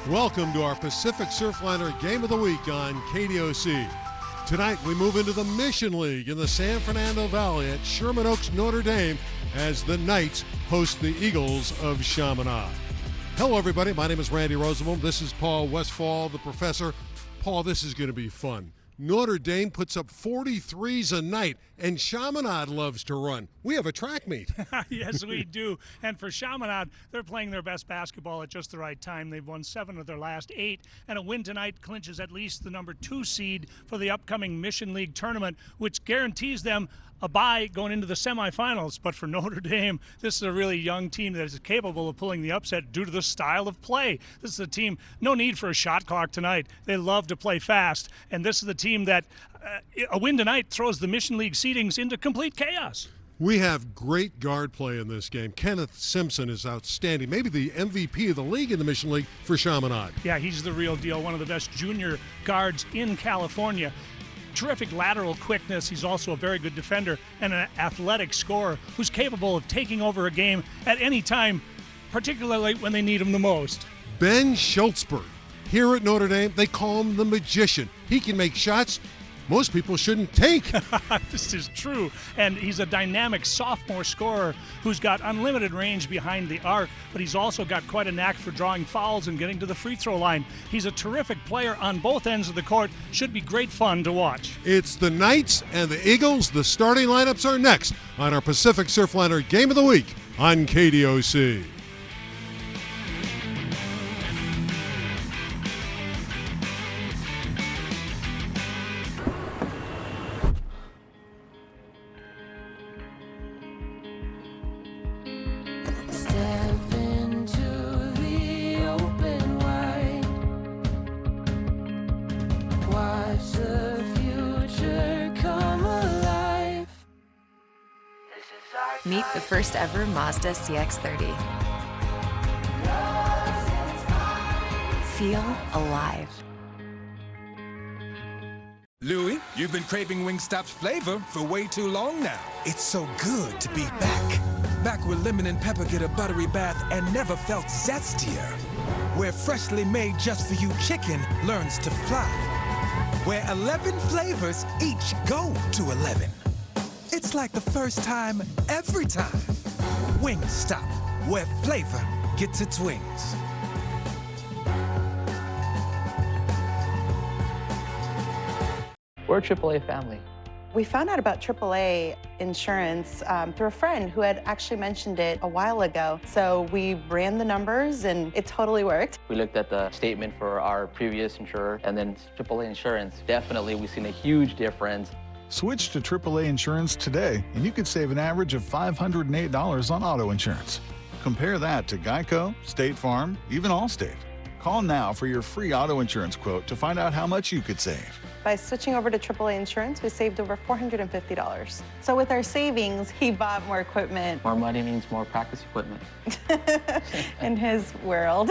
Welcome to our Pacific Surfliner Game of the Week on KDOC. Tonight we move into the Mission League in the San Fernando Valley at Sherman Oaks, Notre Dame, as the Knights host the Eagles of Chaminade. Hello everybody, my name is Randy Rosenbaum. This is Paul Westfall, the professor. Paul, this is going to be fun. Notre Dame puts up 43s a night, and Chaminade loves to run. We have a track meet. Yes, we do. And for Chaminade, they're playing their best basketball at just the right time. They've won 7 of their last 8, and a win tonight clinches at least the number 2 seed for the upcoming Mission League tournament, which guarantees them a bye going into the semifinals. But for Notre Dame, this is a really young team that is capable of pulling the upset due to the style of play. This is a team, no need for a shot clock tonight. They love to play fast, and this is the team that a win tonight throws the Mission League seedings into complete chaos. We have great guard play in this game. Kenneth Simpson is outstanding, maybe the MVP of the league in the Mission League for Chaminade. Yeah, he's the real deal, one of the best junior guards in California. Terrific lateral quickness. He's also a very good defender and an athletic scorer who's capable of taking over a game at any time, particularly when they need him the most. Ben Schultzberg. Here at Notre Dame, they call him the magician. He can make shots most people shouldn't take. This is true. And he's a dynamic sophomore scorer who's got unlimited range behind the arc, but he's also got quite a knack for drawing fouls and getting to the free throw line. He's a terrific player on both ends of the court. Should be great fun to watch. It's the Knights and the Eagles. The starting lineups are next on our Pacific Surfliner Game of the Week on KDOC. Meet the first ever Mazda CX-30. Feel alive. Louis, you've been craving Wingstop's flavor for way too long now. It's so good to be back. Back where lemon and pepper get a buttery bath and never felt zestier. Where freshly made just for you chicken learns to fly. Where 11 flavors each go to 11. It's like the first time, every time. Wingstop, where flavor gets its wings. We're a AAA family. We found out about AAA insurance through a friend who had actually mentioned it a while ago. So we ran the numbers and it totally worked. We looked at the statement for our previous insurer and then AAA insurance. Definitely, we've seen a huge difference. Switch to AAA insurance today, and you could save an average of $508 on auto insurance. Compare that to Geico, State Farm, even Allstate. Call now for your free auto insurance quote to find out how much you could save. By switching over to AAA insurance, we saved over $450. So with our savings, he bought more equipment. More money means more practice equipment. In his world.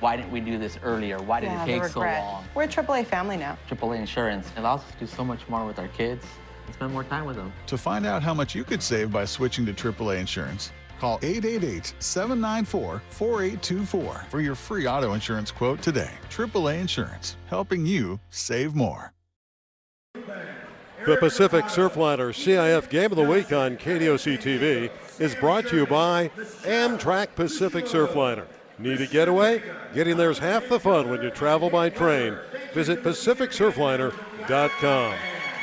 Why didn't we do this earlier? Why did it take so long? We're a AAA family now. AAA insurance allows us to do so much more with our kids and spend more time with them. To find out how much you could save by switching to AAA insurance, call 888-794-4824 for your free auto insurance quote today. AAA Insurance, helping you save more. The Pacific Surfliner CIF Game of the Week on KDOC TV is brought to you by Amtrak Pacific Surfliner. Need a getaway? Getting there's half the fun when you travel by train. Visit PacificSurfliner.com.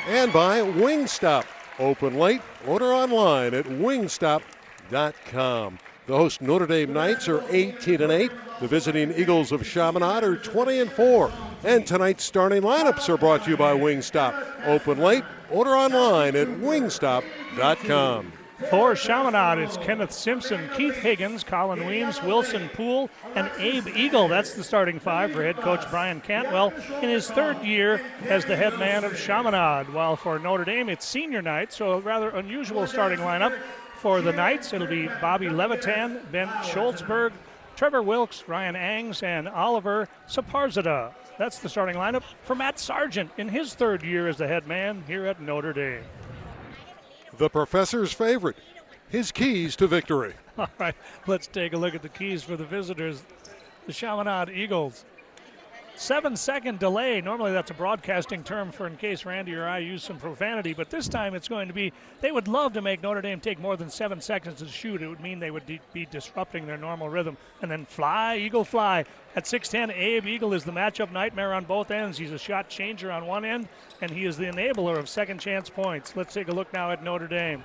And by Wingstop. Open late, order online at Wingstop.com. The host Notre Dame Knights are 18-8. The visiting Eagles of Chaminade are 20-4. And tonight's starting lineups are brought to you by Wingstop. Open late, order online at Wingstop.com. For Chaminade, it's Kenneth Simpson, Keith Higgins, Colin Weems, Wilson Poole, and Abe Eagle. That's the starting 5 for head coach Brian Cantwell in his 3rd year as the head man of Chaminade. While for Notre Dame, it's senior night, so a rather unusual starting lineup. For the Knights, it'll be Bobby Levitan, Ben Schultzberg, Trevor Wilkes, Ryan Angs, and Oliver Saparzada. That's the starting lineup for Matt Sargent in his 3rd year as the head man here at Notre Dame. The professor's favorite, his keys to victory. All right, let's take a look at the keys for the visitors. the Chaminade Eagles. 7-second delay. Normally that's a broadcasting term for in case Randy or I use some profanity, but this time it's going to be, they would love to make Notre Dame take more than 7 seconds to shoot. It would mean they would be disrupting their normal rhythm. And then fly, Eagle fly. At 6'10", Abe Eagle is the matchup nightmare on both ends. He's a shot changer on one end, and he is the enabler of second chance points. Let's take a look now at Notre Dame.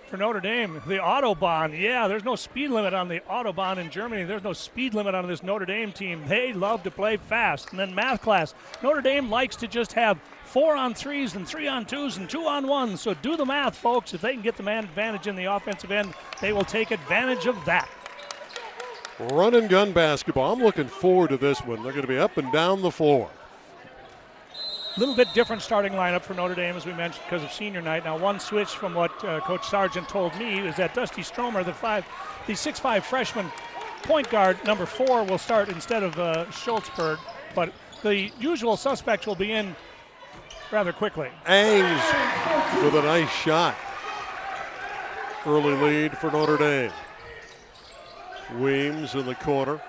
For Notre Dame, the Autobahn. Yeah, there's no speed limit on the Autobahn in Germany. There's no speed limit on this Notre Dame team. They love to play fast. And then math class. Notre Dame likes to just have 4-on-3s and 3-on-2s and 2-on-1s. So do the math, folks. If they can get the man advantage in the offensive end, they will take advantage of that. Run and gun basketball. I'm looking forward to this one. They're going to be up and down the floor. A little bit different starting lineup for Notre Dame, as we mentioned, because of senior night. Now, one switch from what Coach Sargent told me is that Dusty Stromer, the 6'5" freshman point guard, number 4, will start instead of Schultzberg. But the usual suspects will be in rather quickly. Ames with a nice shot. Early lead for Notre Dame. Weems in the corner.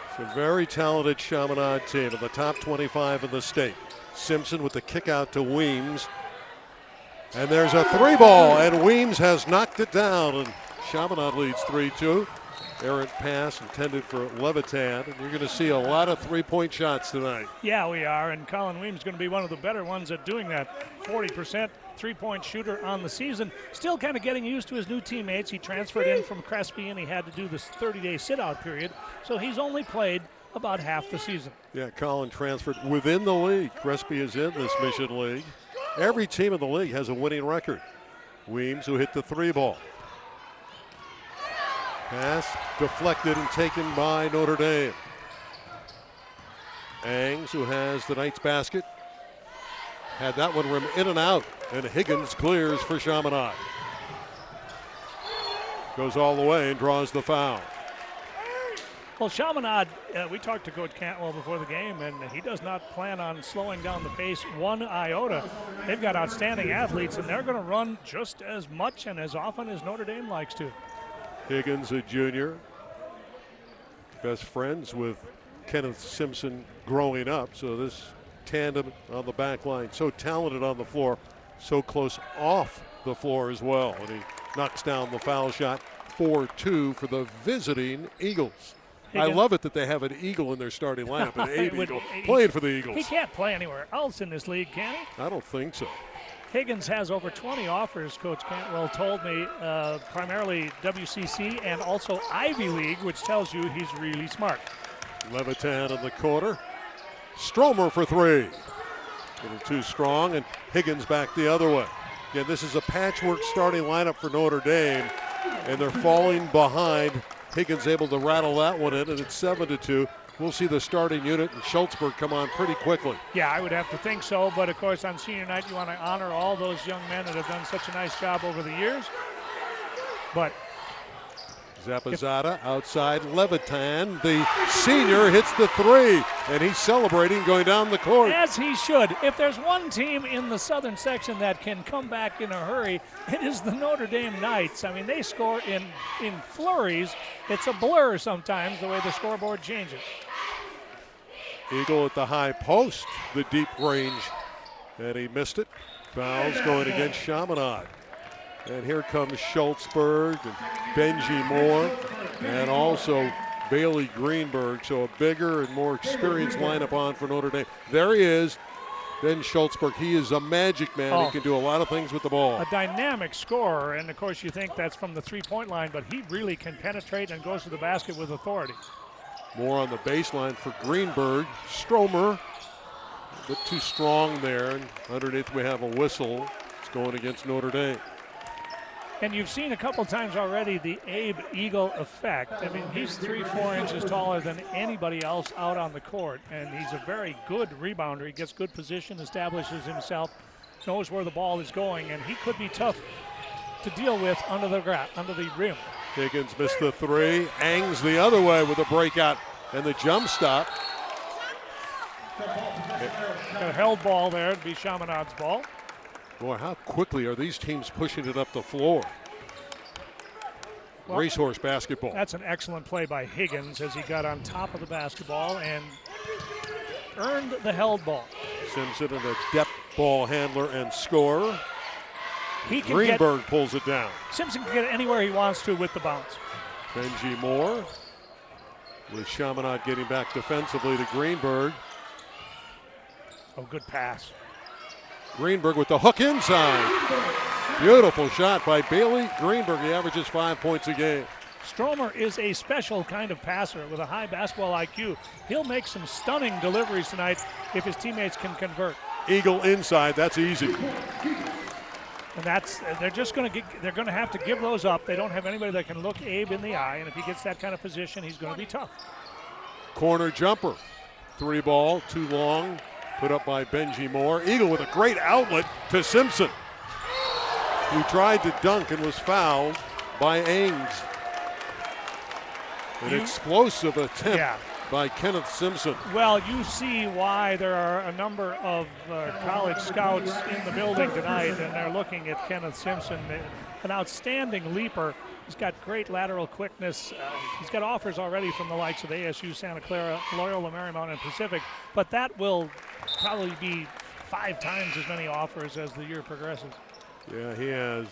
It's a very talented Chaminade team in the top 25 in the state. Simpson with the kick out to Weems. And there's a 3-ball, and Weems has knocked it down, and Chaminade leads 3-2. Errant pass intended for Levitan, and you're going to see a lot of three-point shots tonight. Yeah, we are, and Colin Weems is going to be one of the better ones at doing that. 40% three-point shooter on the season. Still kind of getting used to his new teammates. He transferred in from Crespi, and he had to do this 30-day sit-out period, so he's only played about half the season. Yeah, Colin transferred within the league. Crespi is in this Mission League. Every team in the league has a winning record. Weems, who hit the 3-ball. Pass deflected and taken by Notre Dame. Angs, who has the night's basket, had that one rim in and out, and Higgins clears for Chaminade. Goes all the way and draws the foul. Well, Chaminade, we talked to Coach Cantwell before the game, and he does not plan on slowing down the pace one iota. They've got outstanding athletes, and they're going to run just as much and as often as Notre Dame likes to. Higgins, a junior, best friends with Kenneth Simpson growing up, so this tandem on the back line, so talented on the floor, so close off the floor as well. And he knocks down the foul shot. 4-2 for the visiting Eagles. Higgins. I love it that they have an Eagle in their starting lineup, an Abe Eagle playing for the Eagles. He can't play anywhere else in this league, can he? I don't think so. Higgins has over 20 offers, Coach Cantwell told me, primarily WCC and also Ivy League, which tells you he's really smart. Levitan in the corner. Stromer for 3. Getting too strong, and Higgins back the other way. Again, this is a patchwork starting lineup for Notre Dame, and they're falling behind. Higgins able to rattle that one in, and it's 7-2. We'll see the starting unit and Schultzberg come on pretty quickly. Yeah, I would have to think so, but of course on senior night you want to honor all those young men that have done such a nice job over the years. But Zapazada outside Levitan. The senior hits the 3, and he's celebrating going down the court. As he should. If there's one team in the southern section that can come back in a hurry, it is the Notre Dame Knights. I mean, they score in flurries. It's a blur sometimes the way the scoreboard changes. Eagle at the high post, the deep range, and he missed it. Fouls going against Chaminade. And here comes Schultzberg and Benji Moore and also Bailey Greenberg. So a bigger and more experienced lineup on for Notre Dame. There he is, Ben Schultzberg. He is a magic man. He can do a lot of things with the ball. A dynamic scorer, and of course you think that's from the three-point line, but he really can penetrate and goes to the basket with authority. More on the baseline for Greenberg. Stromer, a bit too strong there, and underneath we have a whistle. It's going against Notre Dame. And you've seen a couple times already the Abe Eagle effect. I mean, he's 3-4 inches taller than anybody else out on the court, and he's a very good rebounder. He gets good position, establishes himself, knows where the ball is going, and he could be tough to deal with under the rim. Higgins missed the 3. Angs the other way with a breakout and the jump stop. Got a held ball there. It'd be Chaminade's ball. Boy, how quickly are these teams pushing it up the floor? Racehorse basketball. That's an excellent play by Higgins as he got on top of the basketball and earned the held ball. Simpson and a depth ball handler and scorer. Greenberg pulls it down. Simpson can get it anywhere he wants to with the bounce. Benji Moore with Chaminade getting back defensively to Greenberg. Oh, good pass. Greenberg with the hook inside. Beautiful shot by Bailey Greenberg. He averages 5 points a game. Stromer is a special kind of passer with a high basketball IQ. He'll make some stunning deliveries tonight if his teammates can convert. Eagle inside, that's easy. And they're going to have to give those up. They don't have anybody that can look Abe in the eye, and if he gets that kind of position, he's going to be tough. Corner jumper. 3 ball, too long. Put up by Benji Moore. Eagle with a great outlet to Simpson, who tried to dunk and was fouled by Ames. An explosive attempt by Kenneth Simpson. Well, you see why there are a number of college scouts in the building tonight, and they're looking at Kenneth Simpson, an outstanding leaper. He's got great lateral quickness. He's got offers already from the likes of ASU, Santa Clara, Loyola Marymount, and Pacific, but that will probably be 5 times as many offers as the year progresses. Yeah, he has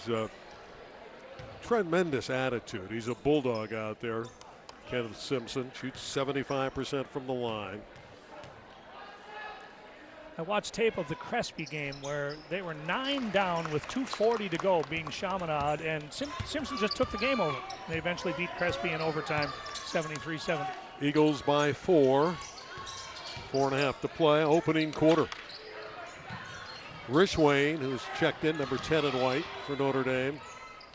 tremendous attitude. He's a bulldog out there. Kenneth Simpson shoots 75% from the line. I watched tape of the Crespi game where they were 9 down with 2:40 to go, being Chaminade, and Simpson just took the game over. They eventually beat Crespi in overtime, 73-70. Eagles by 4. 4.5 to play, opening quarter. Rishwain, who's checked in, number 10 in white for Notre Dame.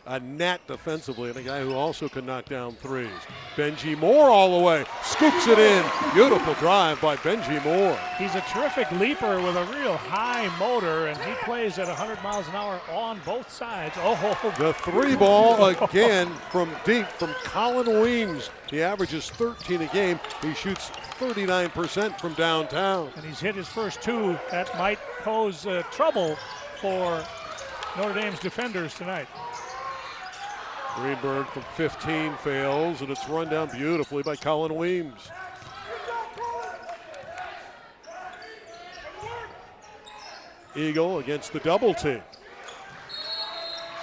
A gnat defensively, and a guy who also can knock down threes. Benji Moore all the way, scoops it in. Beautiful drive by Benji Moore. He's a terrific leaper with a real high motor, and he plays at 100 miles an hour on both sides. Oh, the 3 ball again from deep from Colin Weems. He averages 13 a game. He shoots 39% from downtown. And he's hit his first 2. That might pose trouble for Notre Dame's defenders tonight. Greenberg from 15 fails, and it's run down beautifully by Colin Weems. Eagle against the double team.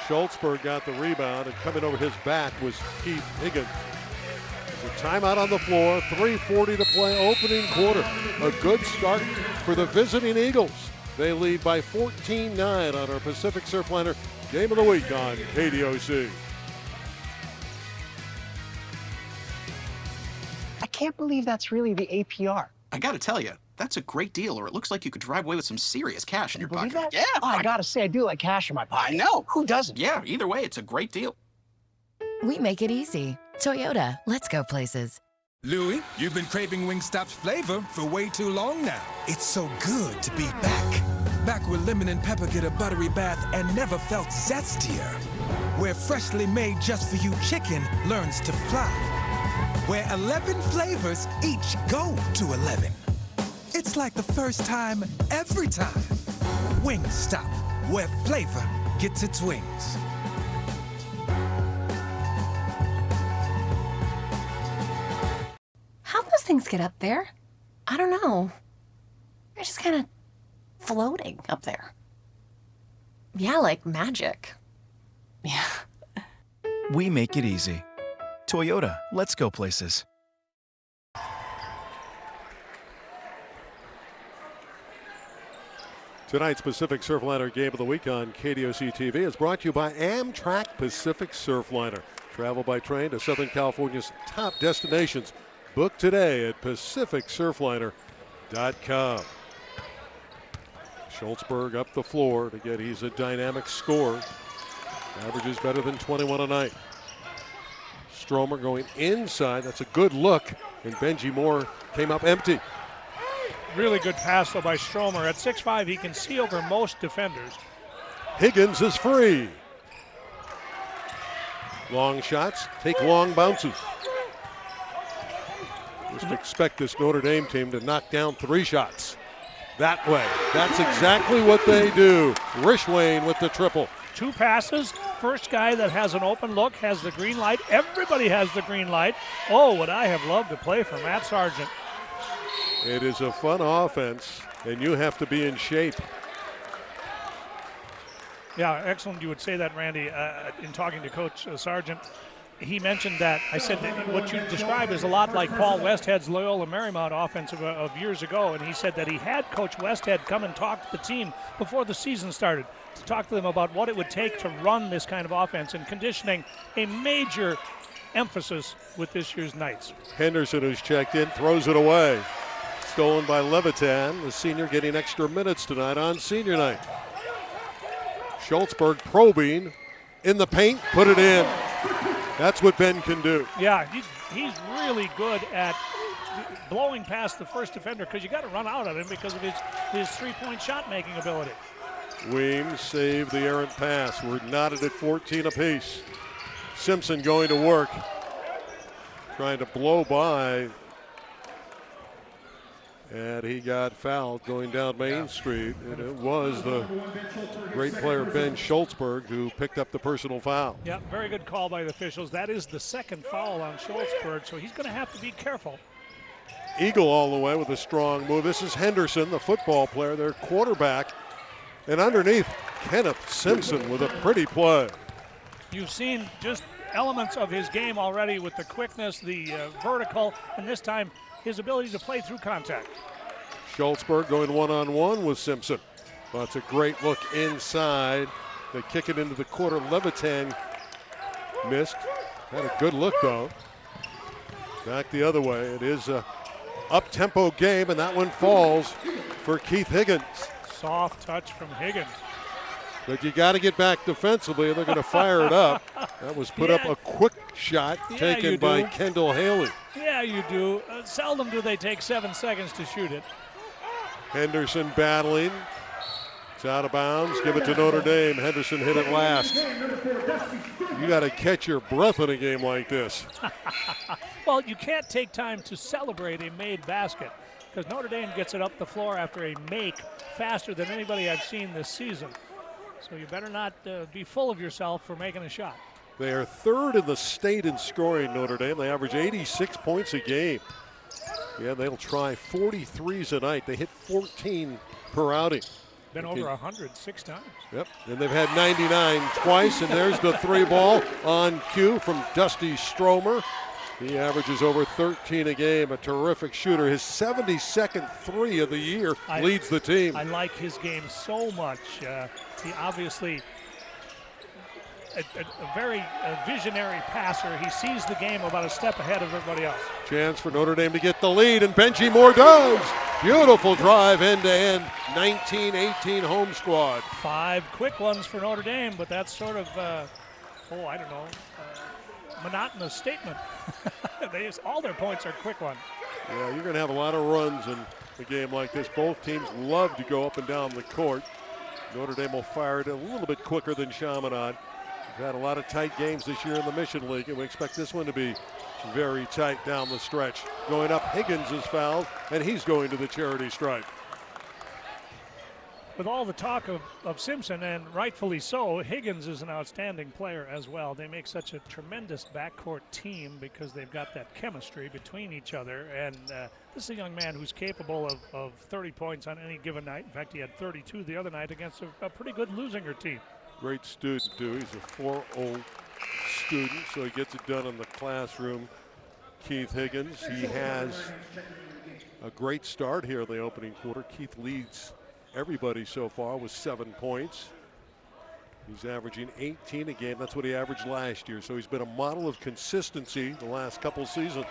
Schultzberg got the rebound, and coming over his back was Keith Higgins. There's a timeout on the floor, 3:40 to play, opening quarter. A good start for the visiting Eagles. They lead by 14-9 on our Pacific Surfliner Game of the Week on KDOC. I can't believe that's really the APR. I gotta tell you, that's a great deal, or it looks like you could drive away with some serious cash in your pocket. That? Yeah. Oh, I gotta say, I do like cash in my pocket. I know. Who doesn't? Yeah, either way, it's a great deal. We make it easy. Toyota, let's go places. Louis, you've been craving Wingstop's flavor for way too long now. It's so good to be back. Back where lemon and pepper get a buttery bath and never felt zestier. Where freshly made just for you chicken learns to fly. Where 11 flavors each go to 11. It's like the first time, every time. Wingstop, where flavor gets its wings. How those things get up there? I don't know. They're just kind of floating up there. Yeah, like magic. Yeah. We make it easy. Toyota, let's go places. Tonight's Pacific Surfliner Game of the Week on KDOC TV is brought to you by Amtrak Pacific Surfliner. Travel by train to Southern California's top destinations. Book today at PacificSurfliner.com. Schultzberg up the floor to get, he's a dynamic scorer. Averages better than 21 a night. Stromer going inside. That's a good look. And Benji Moore came up empty. Really good pass, though, by Stromer. At 6'5", he can see over most defenders. Higgins is free. Long shots, take long bounces. Just expect this Notre Dame team to knock down 3 shots. That way. That's exactly what they do. Rishwain with the triple. 2 passes, first guy that has an open look has the green light. Everybody has the green light. Oh, would I have loved to play for Matt Sargent. It is a fun offense, and you have to be in shape. Yeah, excellent. You would say that, Randy, in talking to Coach Sargent. He mentioned that, I said, that what you describe is a lot like Paul Westhead's Loyola Marymount offense of years ago, and he said that he had Coach Westhead come and talk to the team before the season started to talk to them about what it would take to run this kind of offense, and conditioning a major emphasis with this year's Knights. Henderson, who's checked in, throws it away. Stolen by Levitan, the senior getting extra minutes tonight on senior night. Schultzberg probing in the paint, put it in. That's what Ben can do. Yeah, he's really good at blowing past the first defender, because you got to run out of him because of his three-point shot-making ability. Weems saved the errant pass. We're knotted at 14 apiece. Simpson going to work, trying to blow by, and he got fouled going down Main Street, and it was the great player Ben Schultzberg who picked up the personal foul. Yeah, very good call by the officials. That is the second foul on Schultzberg, so he's going to have to be careful. Eagle all the way with a strong move. This is Henderson, the football player, their quarterback, and underneath, Kenneth Simpson with a pretty play. You've seen just elements of his game already with the quickness, the vertical, and this time his ability to play through contact. Schultzberg going one-on-one with Simpson. Well, it's a great look inside. They kick it into the quarter. Levitan missed. Had a good look, though. Back the other way. It is a up-tempo game, and that one falls for Keith Higgins. Soft touch from Higgins. But you got to get back defensively, and they're going to fire it up. That was put up a quick shot taken by Kendall Haley. Yeah, you do. Seldom do they take 7 seconds to shoot it. Henderson battling. It's out of bounds. Give it to Notre Dame. Henderson hit it last. You got to catch your breath in a game like this. Well, you can't take time to celebrate a made basket, because Notre Dame gets it up the floor after a make faster than anybody I've seen this season. So you better not be full of yourself for making a shot. They are third in the state in scoring, Notre Dame. They average 86 points a game. Yeah, they'll try 43s a night. They hit 14 per outing. Been over 100 6 times. Yep, and they've had 99 twice, and there's the three ball on cue from Dusty Stromer. He averages over 13 a game, a terrific shooter. His 72nd three of the year leads the team. I like his game so much. He obviously a very visionary passer. He sees the game about a step ahead of everybody else. Chance for Notre Dame to get the lead, and Benji Moore does. Beautiful drive end-to-end, 19-18 home squad. 5 quick ones for Notre Dame, but that's sort of, I don't know, monotonous statement. All their points are quick ones. Yeah, you're going to have a lot of runs in a game like this. Both teams love to go up and down the court. Notre Dame will fire it a little bit quicker than Chaminade. We've had a lot of tight games this year in the Mission League, and we expect this one to be very tight down the stretch. Going up, Higgins is fouled, and he's going to the charity stripe. With all the talk of Simpson, and rightfully so, Higgins is an outstanding player as well. They make such a tremendous backcourt team because they've got that chemistry between each other. And this is a young man who's capable of 30 points on any given night. In fact, he had 32 the other night against a pretty good Lusinger team. Great student, too. He's a 4.0 student, so he gets it done in the classroom. Keith Higgins, he has a great start here in the opening quarter. Keith leads everybody so far with 7 points. He's averaging 18 a game. That's what he averaged last year. So he's been a model of consistency the last couple seasons.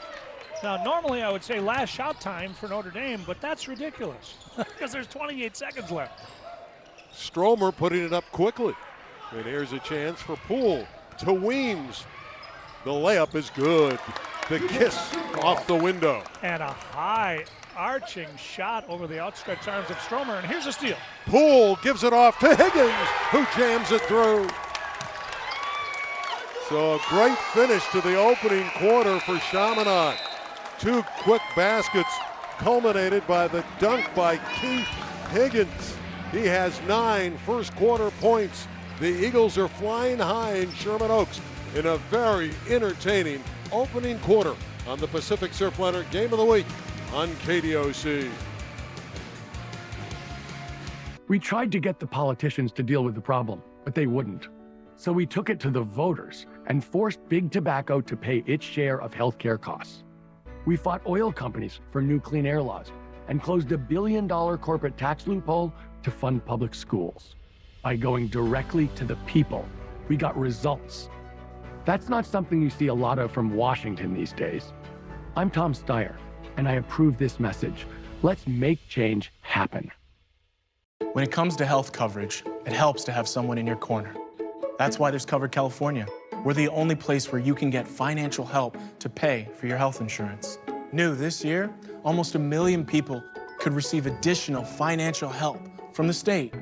Now, normally I would say last shot time for Notre Dame, but that's ridiculous because there's 28 seconds left. Stromer putting it up quickly. And here's a chance for Poole to Weems. The layup is good. The kiss off the window. And a high arching shot over the outstretched arms of Stromer, and here's a steal. Poole gives it off to Higgins, who jams it through. So a great finish to the opening quarter for Chaminade. 2 quick baskets culminated by the dunk by Keith Higgins. He has 9 first quarter points The Eagles are flying high in Sherman Oaks in a very entertaining opening quarter on the Pacific Surfliner Game of the Week on KDOC. We tried to get the politicians to deal with the problem, but they wouldn't. So we took it to the voters and forced big tobacco to pay its share of healthcare costs. We fought oil companies for new clean air laws and closed a $1 billion corporate tax loophole to fund public schools. By going directly to the people, we got results. That's not something you see a lot of from Washington these days. I'm Tom Steyer, and I approve this message. Let's make change happen. When it comes to health coverage, it helps to have someone in your corner. That's why there's Covered California. We're the only place where you can get financial help to pay for your health insurance. New this year, almost 1 million people could receive additional financial help from the state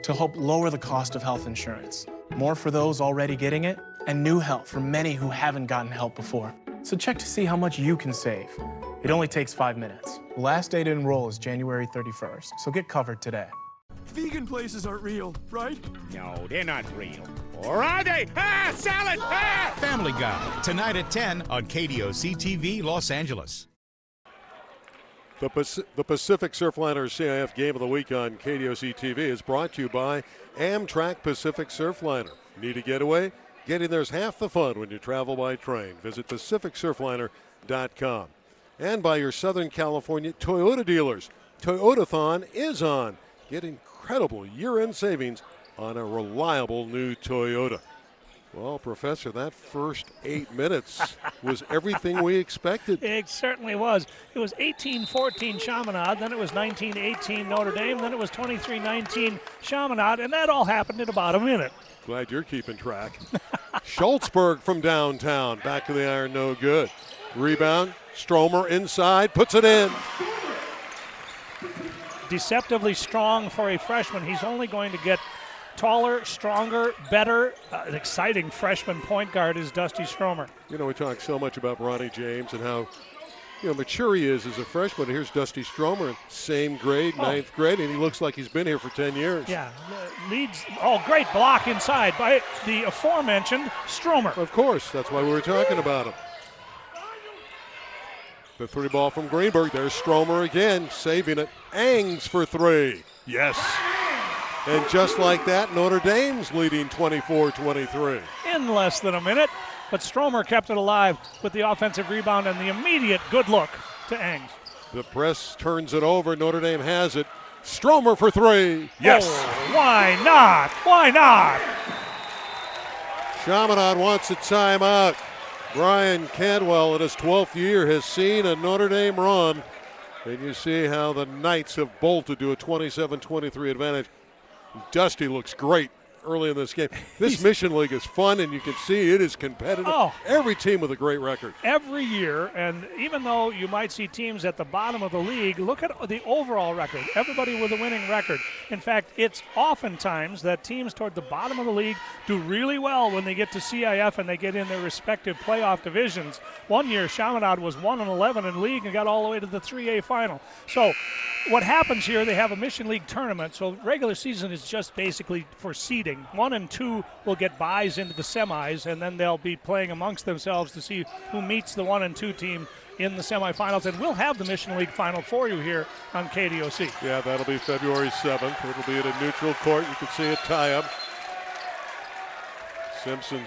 to help lower the cost of health insurance. More for those already getting it, and new help for many who haven't gotten help before. So check to see how much you can save. It only takes 5 minutes. The last day to enroll is January 31st, so get covered today. Vegan places aren't real, right? No, they're not real. Or are they? Ah, salad! Ah! Family Guy, tonight at 10 on KDOC TV, Los Angeles. The Pacific Surfliner CIF Game of the Week on KDOC TV is brought to you by Amtrak Pacific Surfliner. Need a getaway? Getting there's half the fun when you travel by train. Visit PacificSurfliner.com. And by your Southern California Toyota dealers. Toyotathon is on. Get incredible year-end savings on a reliable new Toyota. Well, Professor, that first 8 minutes was everything we expected. It certainly was. It was 18-14 Chaminade, then it was 19-18 Notre Dame, then it was 23-19 Chaminade, and that all happened in about a minute. Glad you're keeping track. Schultzberg from downtown, back of the iron, no good. Rebound, Stromer inside, puts it in. Deceptively strong for a freshman. He's only going to get taller, stronger, better. An exciting freshman point guard is Dusty Stromer. You know, we talk so much about Ronnie James and how mature he is as a freshman. Here's Dusty Stromer, same grade, ninth grade, and he looks like he's been here for 10 years. Yeah, leads. Oh, great block inside by the aforementioned Stromer. Of course, that's why we were talking about him. The three ball from Greenberg. There's Stromer again, saving it. Angs for three. Yes. And just like that, Notre Dame's leading 24-23. In less than a minute, but Stromer kept it alive with the offensive rebound and the immediate good look to Angs. The press turns it over. Notre Dame has it. Stromer for three. Yes. Oh, why not? Why not? Chaminade wants a timeout. Brian Cantwell, in his 12th year, has seen a Notre Dame run. And you see how the Knights have bolted to a 27-23 advantage. Dusty looks great early in this game. This Mission League is fun, and you can see it is competitive. Oh. Every team with a great record. Every year, and even though you might see teams at the bottom of the league, look at the overall record. Everybody with a winning record. In fact, it's oftentimes that teams toward the bottom of the league do really well when they get to CIF and they get in their respective playoff divisions. One year, Chaminade was 1-11 in league and got all the way to the 3A final. So what happens here, they have a Mission League tournament, so regular season is just basically for seeding. 1 and 2 will get byes into the semis, and then they'll be playing amongst themselves to see who meets the 1 and 2 team in the semifinals. And we'll have the Mission League final for you here on KDOC. Yeah, that'll be February 7th. It'll be at a neutral court. You can see a tie-up. Simpson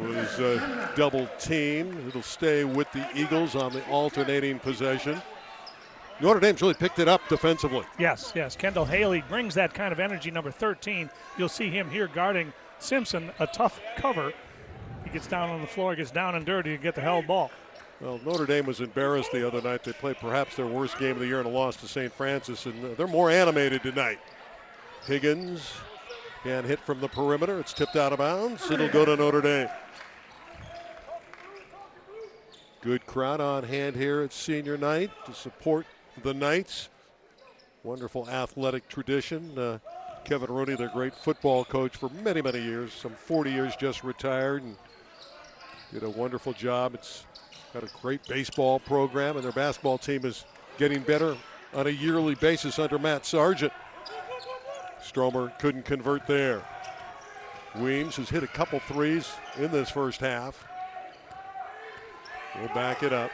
was double teamed. It'll stay with the Eagles on the alternating possession. Notre Dame's really picked it up defensively. Yes. Kendall Haley brings that kind of energy, number 13. You'll see him here guarding Simpson, a tough cover. He gets down on the floor, gets down and dirty to get the held ball. Well, Notre Dame was embarrassed the other night. They played perhaps their worst game of the year and a loss to St. Francis, and they're more animated tonight. Higgins can hit from the perimeter. It's tipped out of bounds. It'll go to Notre Dame. Good crowd on hand here at senior night to support the Knights. Wonderful athletic tradition. Kevin Rooney, their great football coach for many, many years, some 40 years, just retired and did a wonderful job. It's got a great baseball program, and their basketball team is getting better on a yearly basis under Matt Sargent. Stromer couldn't convert there. Weems, who's hit a couple threes in this first half, will back it up.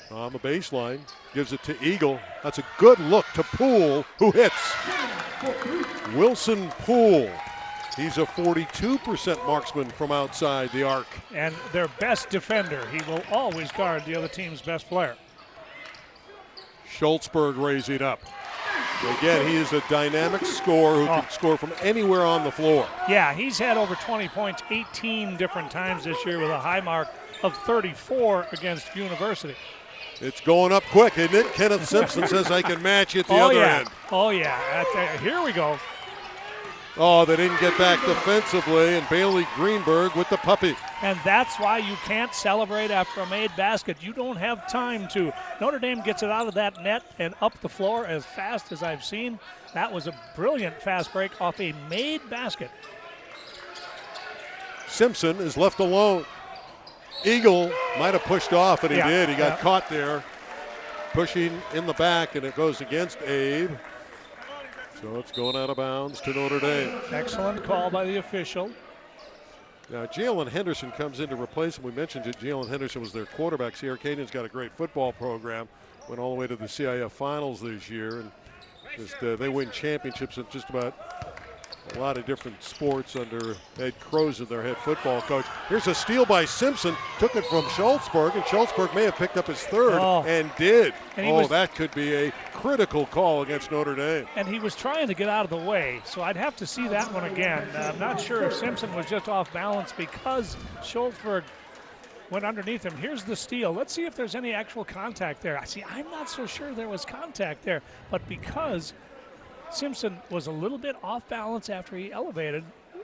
On the baseline, gives it to Eagle. That's a good look to Poole, who hits. Wilson Poole. He's a 42% marksman from outside the arc. And their best defender. He will always guard the other team's best player. Schultzberg raising up. Again, he is a dynamic scorer who can score from anywhere on the floor. Yeah, he's had over 20 points 18 different times this year with a high mark of 34 against University. It's going up quick, isn't it? Kenneth Simpson says I can match it the other end. Oh, yeah. Here we go. Oh, they didn't get back defensively, and Bailey Greenberg with the puppy. And that's why you can't celebrate after a made basket. You don't have time to. Notre Dame gets it out of that net and up the floor as fast as I've seen. That was a brilliant fast break off a made basket. Simpson is left alone. Eagle might have pushed off, and he did. He got caught there, pushing in the back, and it goes against Abe. So it's going out of bounds to Notre Dame. Excellent call by the official. Now, Jalen Henderson comes in to replace him. We mentioned that Jalen Henderson was their quarterback. See, Arcadian's got a great football program. Went all the way to the CIF finals this year. And they win championships in just about a lot of different sports under Ed Crozer, their head football coach. Here's a steal by Simpson. Took it from Schultzberg, and Schultzberg may have picked up his third and did. And that could be a critical call against Notre Dame. And he was trying to get out of the way, so I'd have to see that one again. I'm not sure if Simpson was just off balance because Schultzberg went underneath him. Here's the steal. Let's see if there's any actual contact there. See, I'm not so sure there was contact there, but because Simpson was a little bit off balance after he elevated,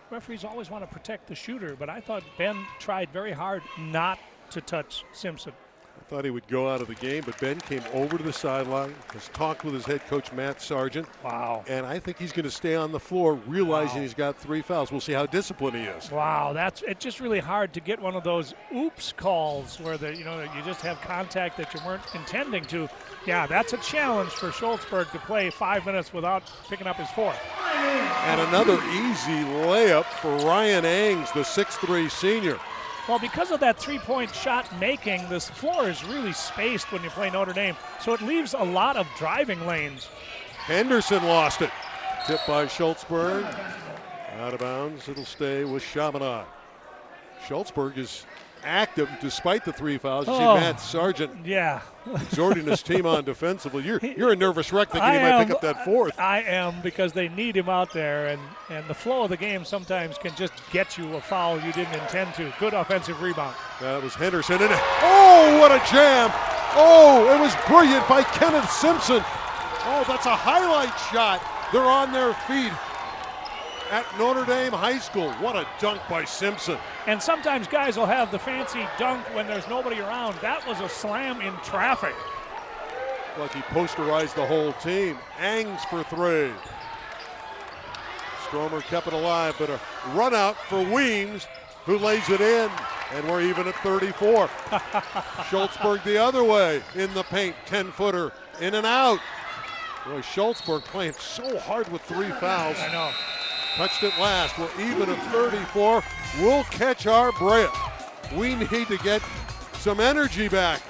referees always want to protect the shooter, but I thought Ben tried very hard not to touch Simpson. I thought he would go out of the game, but Ben came over to the sideline, has talked with his head coach, Matt Sargent. Wow. And I think he's going to stay on the floor, realizing he's got 3 fouls. We'll see how disciplined he is. Wow, it's just really hard to get one of those oops calls where you just have contact that you weren't intending to. Yeah, that's a challenge for Schultzberg to play 5 minutes without picking up his fourth. And another easy layup for Ryan Aings, the 6'3 senior. Well, because of that three-point shot making, this floor is really spaced when you play Notre Dame, so it leaves a lot of driving lanes. Henderson lost it. Tipped by Schultzberg. Out of bounds. It'll stay with Chaminade. Schultzberg is active despite the 3 fouls. You see Matt Sargent exhorting his team on defensively. You're a nervous wreck thinking he might pick up that fourth. I am, because they need him out there, and the flow of the game sometimes can just get you a foul you didn't intend to. Good offensive rebound. That was Henderson. And oh, what a jam. Oh, it was brilliant by Kenneth Simpson. Oh, that's a highlight shot. They're on their feet at Notre Dame High School. What a dunk by Simpson. And sometimes guys will have the fancy dunk when there's nobody around. That was a slam in traffic. Like he posterized the whole team. Aings for 3. Stromer kept it alive, but a run out for Weems, who lays it in, and we're even at 34. Schultzberg the other way in the paint, 10-footer, in and out. Boy, Schultzberg playing so hard with 3 fouls. I know. Touched it last. We're even at 34. We'll catch our breath. We need to get some energy back.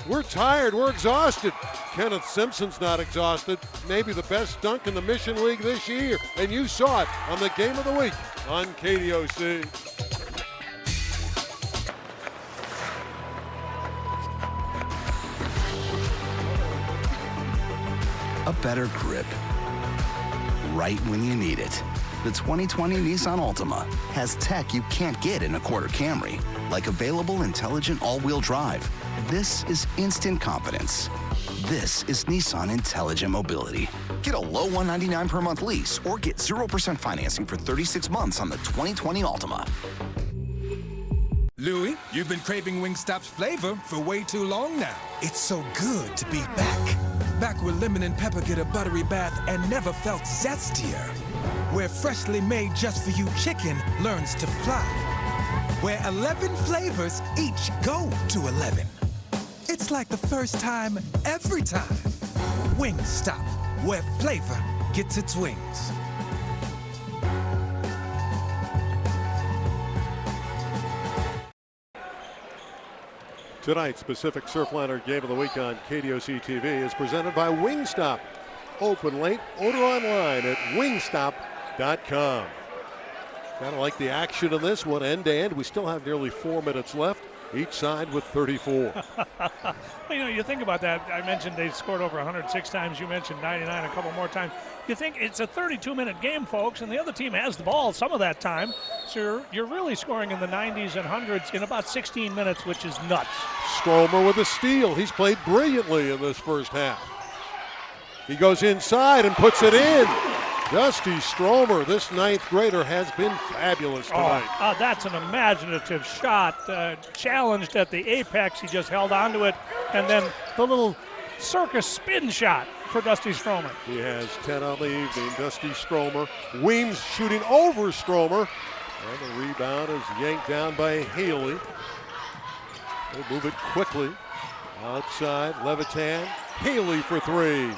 We're tired. We're exhausted. Kenneth Simpson's not exhausted. Maybe the best dunk in the Mission League this year. And you saw it on the Game of the Week on KDOC. A better grip. Right when you need it. The 2020 Nissan Altima has tech you can't get in a quarter Camry, like available intelligent all-wheel drive. This is instant confidence. This is Nissan Intelligent Mobility. Get a low $199 per month lease or get 0% financing for 36 months on the 2020 Altima. Louis, you've been craving Wingstop's flavor for way too long now. It's so good to be back. Back where lemon and pepper get a buttery bath and never felt zestier. Where freshly made just for you chicken learns to fly. Where 11 flavors each go to 11. It's like the first time every time. Wingstop, where flavor gets its wings. Tonight's Pacific Surfliner Game of the Week on KDOC TV is presented by Wingstop. Open late, order online at wingstop.com. Kind of like the action of this one, end to end. We still have nearly 4 minutes left, each side with 34. Well, you know, you think about that. I mentioned they scored over 106 times. You mentioned 99 a couple more times. You think it's a 32-minute game, folks, and the other team has the ball some of that time. So you're really scoring in the 90s and 100s in about 16 minutes, which is nuts. Stromer with a steal. He's played brilliantly in this first half. He goes inside and puts it in. Dusty Stromer, this ninth grader, has been fabulous tonight. That's an imaginative shot. Challenged at the apex. He just held onto it. And then the little circus spin shot for Dusty Stromer. He has 10 on the evening. Dusty Stromer. Weems shooting over Stromer. And the rebound is yanked down by Haley. They move it quickly. Outside, Levitan. Haley for three.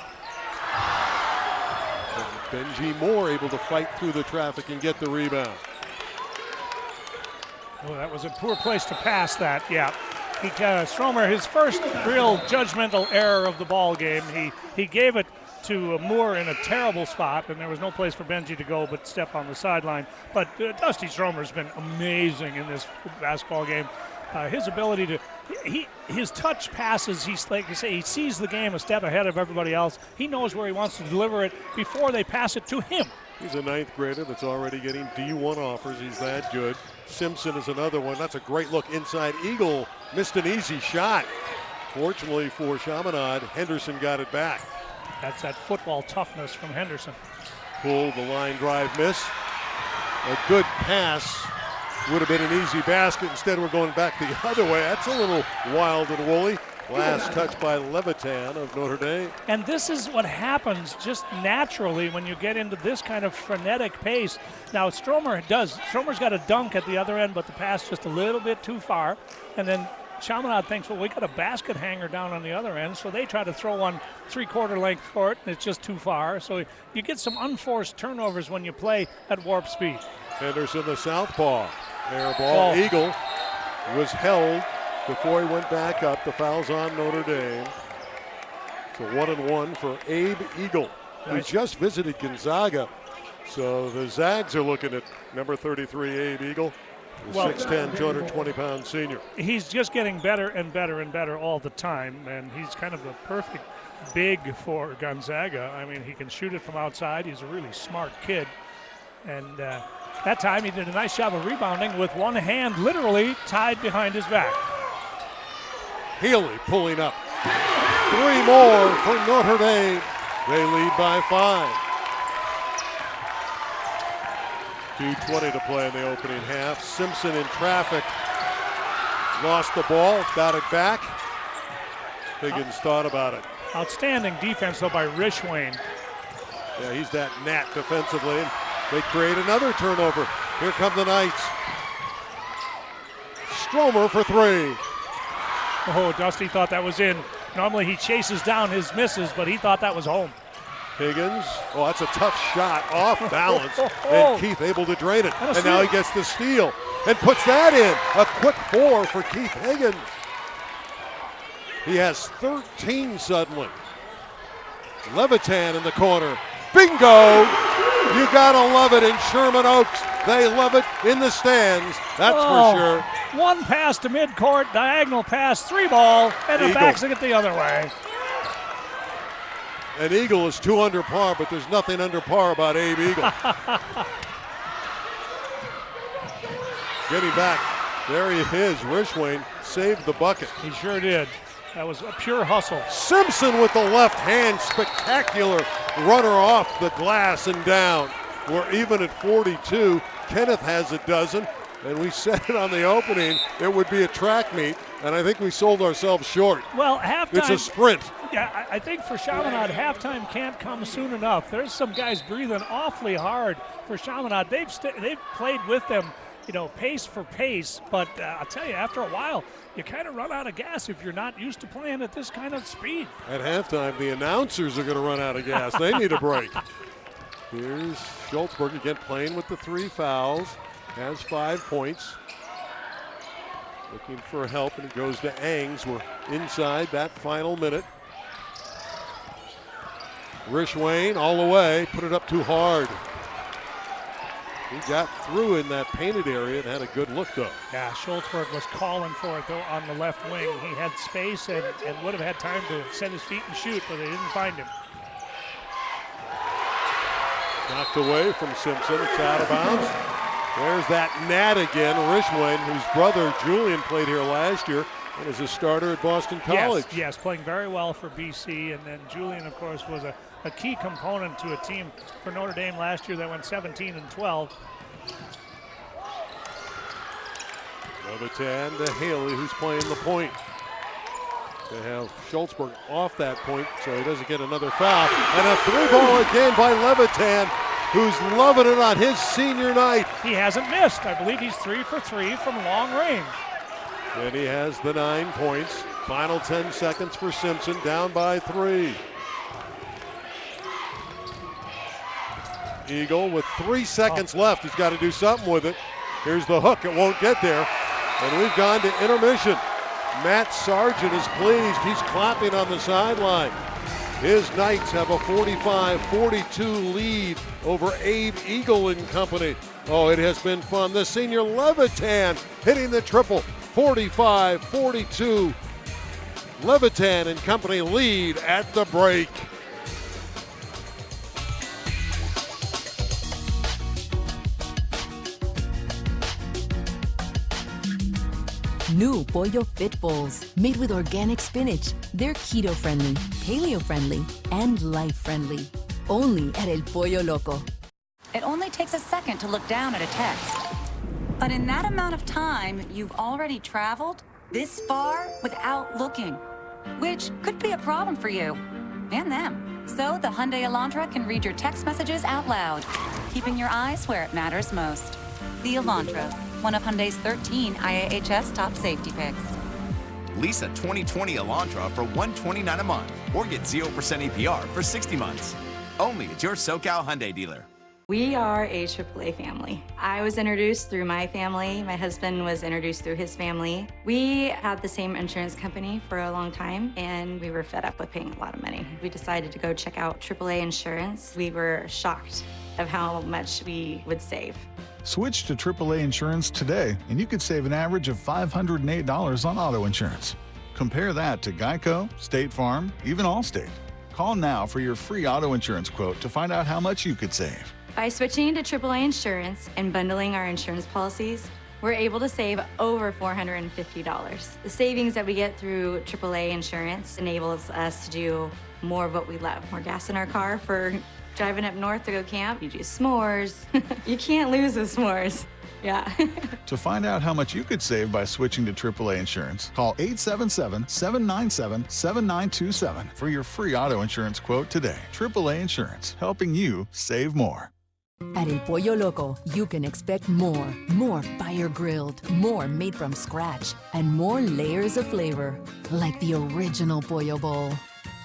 Benji Moore able to fight through the traffic and get the rebound. Oh, that was a poor place to pass that, yeah. Stromer, his first real judgmental error of the ball game. He gave it to Moore in a terrible spot, and there was no place for Benji to go but step on the sideline. But Dusty Stromer's been amazing in this basketball game. His ability to, his touch passes, he's like you say, he sees the game a step ahead of everybody else. He knows where he wants to deliver it before they pass it to him. He's a ninth grader that's already getting D1 offers. He's that good. Simpson is another one. That's a great look inside. Eagle missed an easy shot. Fortunately for Chaminade, Henderson got it back. That's that football toughness from Henderson. Pulled the line drive miss. A good pass. Would have been an easy basket. Instead, we're going back the other way. That's a little wild and woolly. Last touch by Levitan of Notre Dame. And this is what happens just naturally when you get into this kind of frenetic pace. Now, Stromer's got a dunk at the other end, but the pass just a little bit too far. And then Chaminade thinks, well, we got a basket hanger down on the other end, so they try to throw one three-quarter length court, and it's just too far. So you get some unforced turnovers when you play at warp speed. Henderson, the southpaw. Air ball. Eagle was held before he went back up. The foul's on Notre Dame. It's a 1-and-1 for Abe Eagle, who just visited Gonzaga. So the Zags are looking at number 33, Abe Eagle, the 6'10", 220-pound senior. He's just getting better and better and better all the time, and he's kind of the perfect big for Gonzaga. I mean, he can shoot it from outside. He's a really smart kid. And that time he did a nice job of rebounding with one hand literally tied behind his back. Healy pulling up. 3 more for Notre Dame. They lead by 5. 2:20 to play in the opening half. Simpson in traffic. Lost the ball, got it back. Higgins thought about it. Outstanding defense, though, by Rishwain. Yeah, he's that gnat defensively. And they create another turnover. Here come the Knights. Stromer for 3. Oh, Dusty thought that was in. Normally he chases down his misses, but he thought that was home. Higgins, oh, that's a tough shot, off balance, and Keith able to drain it. And now he gets the steal and puts that in. A quick 4 for Keith Higgins. He has 13 suddenly. Levitan in the corner. Bingo! You gotta love it in Sherman Oaks. They love it in the stands, that's for sure. One pass to midcourt, diagonal pass, 3-ball, and it backs it the other way. An Eagle is 2 under par, but there's nothing under par about Abe Eagle. Getting back, there he is. Rishwain saved the bucket. He sure did. That was a pure hustle. Simpson with the left hand, spectacular runner off the glass and down. We're even at 42. Kenneth has a dozen, and we said it on the opening, it would be a track meet, and I think we sold ourselves short. Well, halftime. It's a sprint. Yeah, I think for Chaminade, halftime can't come soon enough. There's some guys breathing awfully hard for Chaminade. They've played with them, pace for pace, but I'll tell you, after a while, you kind of run out of gas if you're not used to playing at this kind of speed. At halftime, the announcers are going to run out of gas. They need a break. Here's Schultzberg again playing with the 3 fouls. Has 5 points. Looking for help, and it goes to Angs. We're inside that final minute. Rishwain all the way, put it up too hard. He got through in that painted area and had a good look, though. Yeah, Schultzberg was calling for it, though, on the left wing. He had space and would have had time to set his feet and shoot, but they didn't find him. Knocked away from Simpson. It's out of bounds. There's that Nat again, Rishwain, whose brother Julian played here last year and is a starter at Boston College. Yes, playing very well for BC. And then Julian, of course, was a key component to a team for Notre Dame last year that went 17-12. Levitan to Haley, who's playing the point. They have Schultzberg off that point, so he doesn't get another foul. And a three ball again by Levitan, who's loving it on his senior night. He hasn't missed. I believe he's 3 for 3 from long range. And he has the 9 points. Final 10 seconds for Simpson, down by 3. Eagle with 3 seconds left. He's got to do something with it. Here's the hook. It won't get there. And we've gone to intermission. Matt Sargent is pleased. He's clapping on the sideline. His Knights have a 45-42 lead over Abe Eagle and company. Oh, it has been fun. The senior Levitan hitting the triple. 45-42. Levitan and company lead at the break. New Pollo Fit Bowls, made with organic spinach. They're keto-friendly, paleo-friendly, and life-friendly. Only at El Pollo Loco. It only takes a second to look down at a text. But in that amount of time, you've already traveled this far without looking, which could be a problem for you and them. So the Hyundai Elantra can read your text messages out loud, keeping your eyes where it matters most. The Elantra, one of Hyundai's 13 IAHS top safety picks. Lease a 2020 Elantra for $129 a month or get 0% APR for 60 months. Only at your SoCal Hyundai dealer. We are a AAA family. I was introduced through my family. My husband was introduced through his family. We had the same insurance company for a long time, and we were fed up with paying a lot of money. We decided to go check out AAA insurance. We were shocked of how much we would save. Switch to AAA insurance today, and you could save an average of $508 on auto insurance. Compare that to Geico, State Farm, even Allstate. Call now for your free auto insurance quote to find out how much you could save. By switching to AAA insurance and bundling our insurance policies, we're able to save over $450. The savings that we get through AAA insurance enables us to do more of what we love. More gas in our car for driving up north to go camp. You do s'mores. You can't lose the s'mores. Yeah. To find out how much you could save by switching to AAA insurance, call 877-797-7927 for your free auto insurance quote today. AAA Insurance, helping you save more. At El Pollo Loco, you can expect more. More fire-grilled, more made from scratch, and more layers of flavor, like the original Pollo Bowl.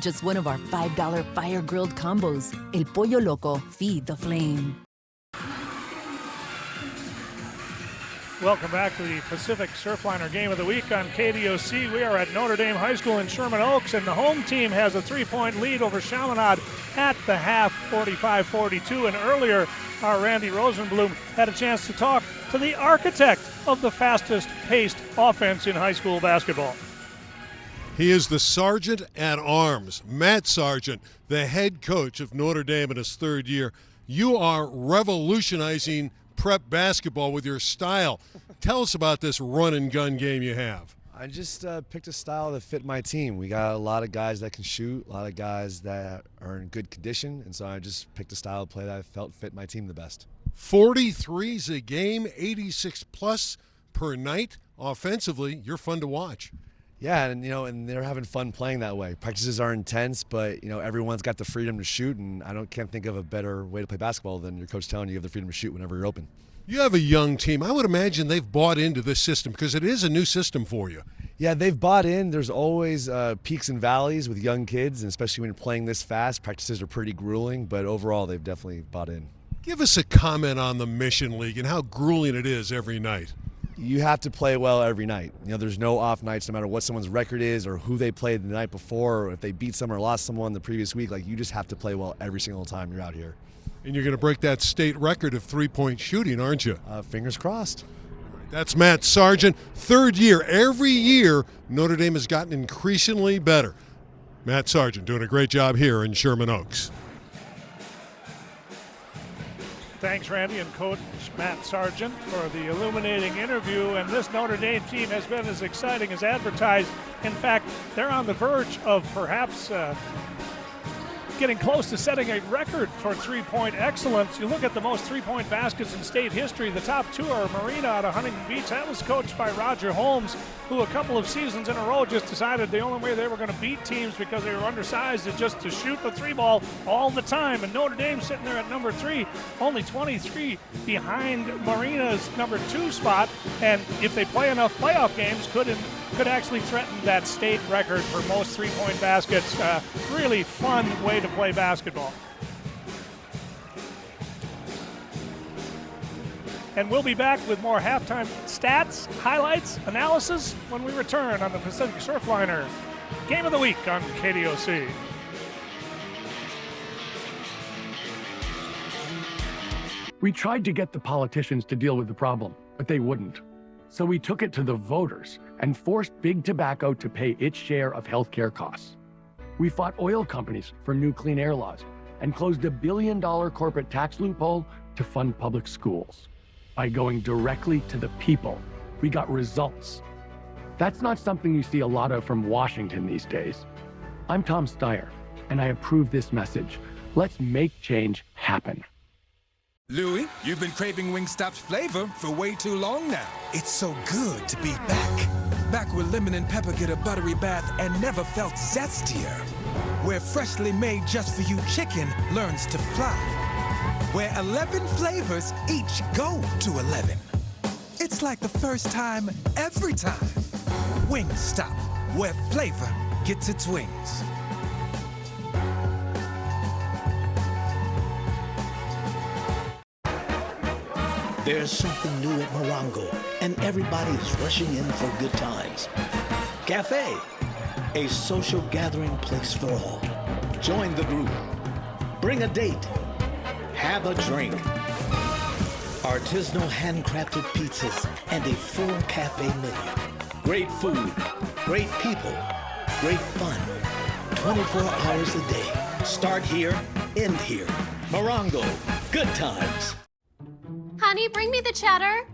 Just one of our $5 fire-grilled combos. El Pollo Loco, feed the flame. Welcome back to the Pacific Surfliner Game of the Week on KDOC. We are at Notre Dame High School in Sherman Oaks, and the home team has a 3-point lead over Chaminade at the half, 45-42. And earlier, our Randy Rosenblum had a chance to talk to the architect of the fastest-paced offense in high school basketball. He is the Sergeant at Arms, Matt Sargent, the head coach of Notre Dame in his third year. You are revolutionizing prep basketball with your style. Tell us about this run and gun game you have. I just picked a style that fit my team. We got a lot of guys that can shoot, a lot of guys that are in good condition, and so I just picked a style of play that I felt fit my team the best. 43s a game, 86 plus per night. Offensively, you're fun to watch. Yeah, and they're having fun playing that way. Practices are intense, but everyone's got the freedom to shoot, and can't think of a better way to play basketball than your coach telling you have the freedom to shoot whenever you're open. You have a young team. I would imagine they've bought into this system because it is a new system for you. Yeah, they've bought in. There's always peaks and valleys with young kids, and especially when you're playing this fast. Practices are pretty grueling, but overall they've definitely bought in. Give us a comment on the Mission League and how grueling it is every night. You have to play well every night. There's no off nights, no matter what someone's record is or who they played the night before, or if they beat someone or lost someone the previous week. You just have to play well every single time you're out here. And you're going to break that state record of three-point shooting, aren't you? Fingers crossed. That's Matt Sargent. Third year. Every year, Notre Dame has gotten increasingly better. Matt Sargent doing a great job here in Sherman Oaks. Thanks, Randy, and Coach Matt Sargent for the illuminating interview. And this Notre Dame team has been as exciting as advertised. In fact, they're on the verge of perhaps getting close to setting a record for three-point excellence. You look at the most three-point baskets in state history. The top two are Marina out of Huntington Beach. That was coached by Roger Holmes, who a couple of seasons in a row just decided the only way they were going to beat teams because they were undersized is just to shoot the three ball all the time. And Notre Dame sitting there at number 3, only 23 behind Marina's number 2 spot. And if they play enough playoff games, could actually threaten that state record for most three-point baskets. Really fun way to play basketball. And we'll be back with more halftime stats, highlights, analysis when we return on the Pacific Surfliner Game of the Week on KDOC. We tried to get the politicians to deal with the problem, but they wouldn't. So we took it to the voters and forced big tobacco to pay its share of healthcare costs. We fought oil companies for new clean air laws and closed $1 billion corporate tax loophole to fund public schools. By going directly to the people, we got results. That's not something you see a lot of from Washington these days. I'm Tom Steyer, and I approve this message. Let's make change happen. Louis, you've been craving Wingstop's flavor for way too long now. It's so good to be back. Back where lemon and pepper get a buttery bath and never felt zestier. Where freshly made just for you chicken learns to fly. Where 11 flavors each go to 11. It's like the first time, every time. Wingstop, where flavor gets its wings. There's something new at Morongo, and everybody's rushing in for good times. Cafe, a social gathering place for all. Join the group. Bring a date. Have a drink. Artisanal handcrafted pizzas and a full cafe menu. Great food, great people, great fun. 24 hours a day. Start here, end here. Morongo, good times. Honey, bring me the cheddar.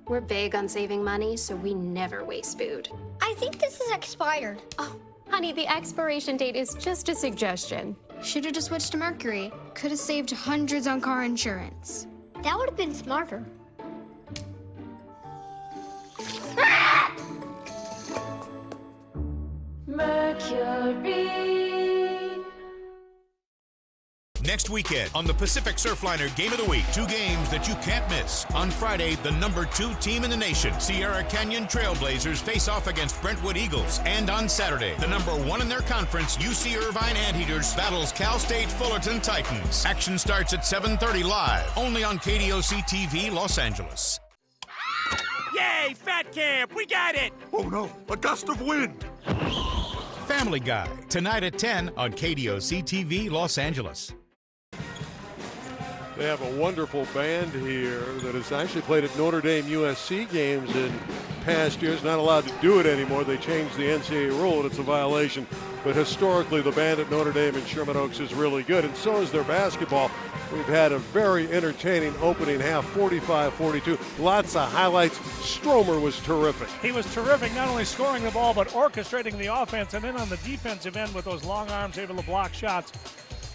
We're big on saving money, so we never waste food. I think this is expired. Oh, honey, the expiration date is just a suggestion. Should have just switched to Mercury. Could have saved hundreds on car insurance. That would have been smarter. Mercury. Next weekend on the Pacific Surfliner Game of the Week, 2 games that you can't miss. On Friday, the number 2 team in the nation, Sierra Canyon Trailblazers, face off against Brentwood Eagles. And on Saturday, the number 1 in their conference, UC Irvine Anteaters, battles Cal State Fullerton Titans. Action starts at 7:30 live, only on KDOC TV Los Angeles. Yay, Fat Camp, we got it! Oh no, a gust of wind! Family Guy, tonight at 10 on KDOC TV Los Angeles. They have a wonderful band here that has actually played at Notre Dame USC games in past years. Not allowed to do it anymore. They changed the NCAA rule and it's a violation. But historically, the band at Notre Dame in Sherman Oaks is really good, and so is their basketball. We've had a very entertaining opening half, 45-42. Lots of highlights. Stromer was terrific. He was terrific, not only scoring the ball, but orchestrating the offense, and then on the defensive end with those long arms, able to block shots.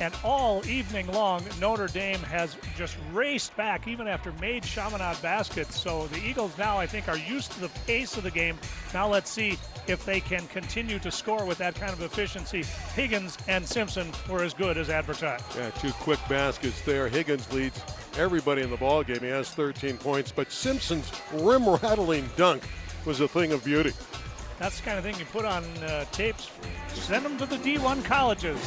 And all evening long, Notre Dame has just raced back, even after made Chaminade baskets. So the Eagles now, I think, are used to the pace of the game. Now let's see if they can continue to score with that kind of efficiency. Higgins and Simpson were as good as advertised. Yeah, 2 quick baskets there. Higgins leads everybody in the ball game. He has 13 points, but Simpson's rim-rattling dunk was a thing of beauty. That's the kind of thing you put on tapes. Send them to the D1 colleges.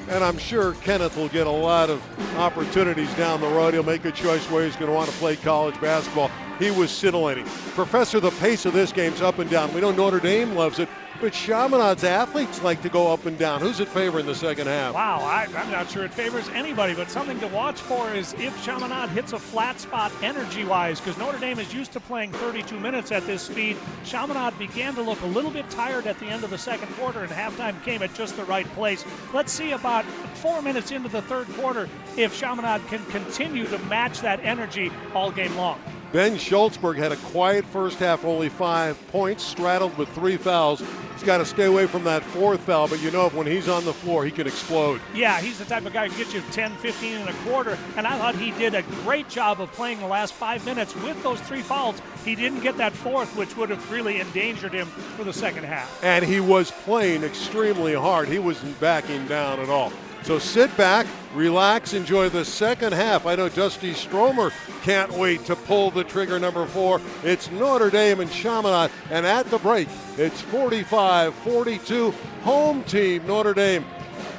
And I'm sure Kenneth will get a lot of opportunities down the road. He'll make a choice where he's going to want to play college basketball. He was scintillating. Professor, the pace of this game's up and down. We know Notre Dame loves it, but Chaminade's athletes like to go up and down. Who's it favor in the second half? Wow, I'm not sure it favors anybody, but something to watch for is if Chaminade hits a flat spot energy-wise, because Notre Dame is used to playing 32 minutes at this speed. Chaminade began to look a little bit tired at the end of the second quarter, and halftime came at just the right place. Let's see about 4 minutes into the third quarter if Chaminade can continue to match that energy all game long. Ben Schultzberg had a quiet first half, only 5 points, straddled with 3 fouls. He's got to stay away from that fourth foul, but you know when he's on the floor, he can explode. Yeah, he's the type of guy who can get you 10, 15 and a quarter, and I thought he did a great job of playing the last 5 minutes with those 3 fouls. He didn't get that fourth, which would have really endangered him for the second half. And he was playing extremely hard. He wasn't backing down at all. So sit back, relax, enjoy the second half. I know Dusty Stromer can't wait to pull the trigger number 4. It's Notre Dame and Chaminade, and at the break, it's 45-42, home team Notre Dame.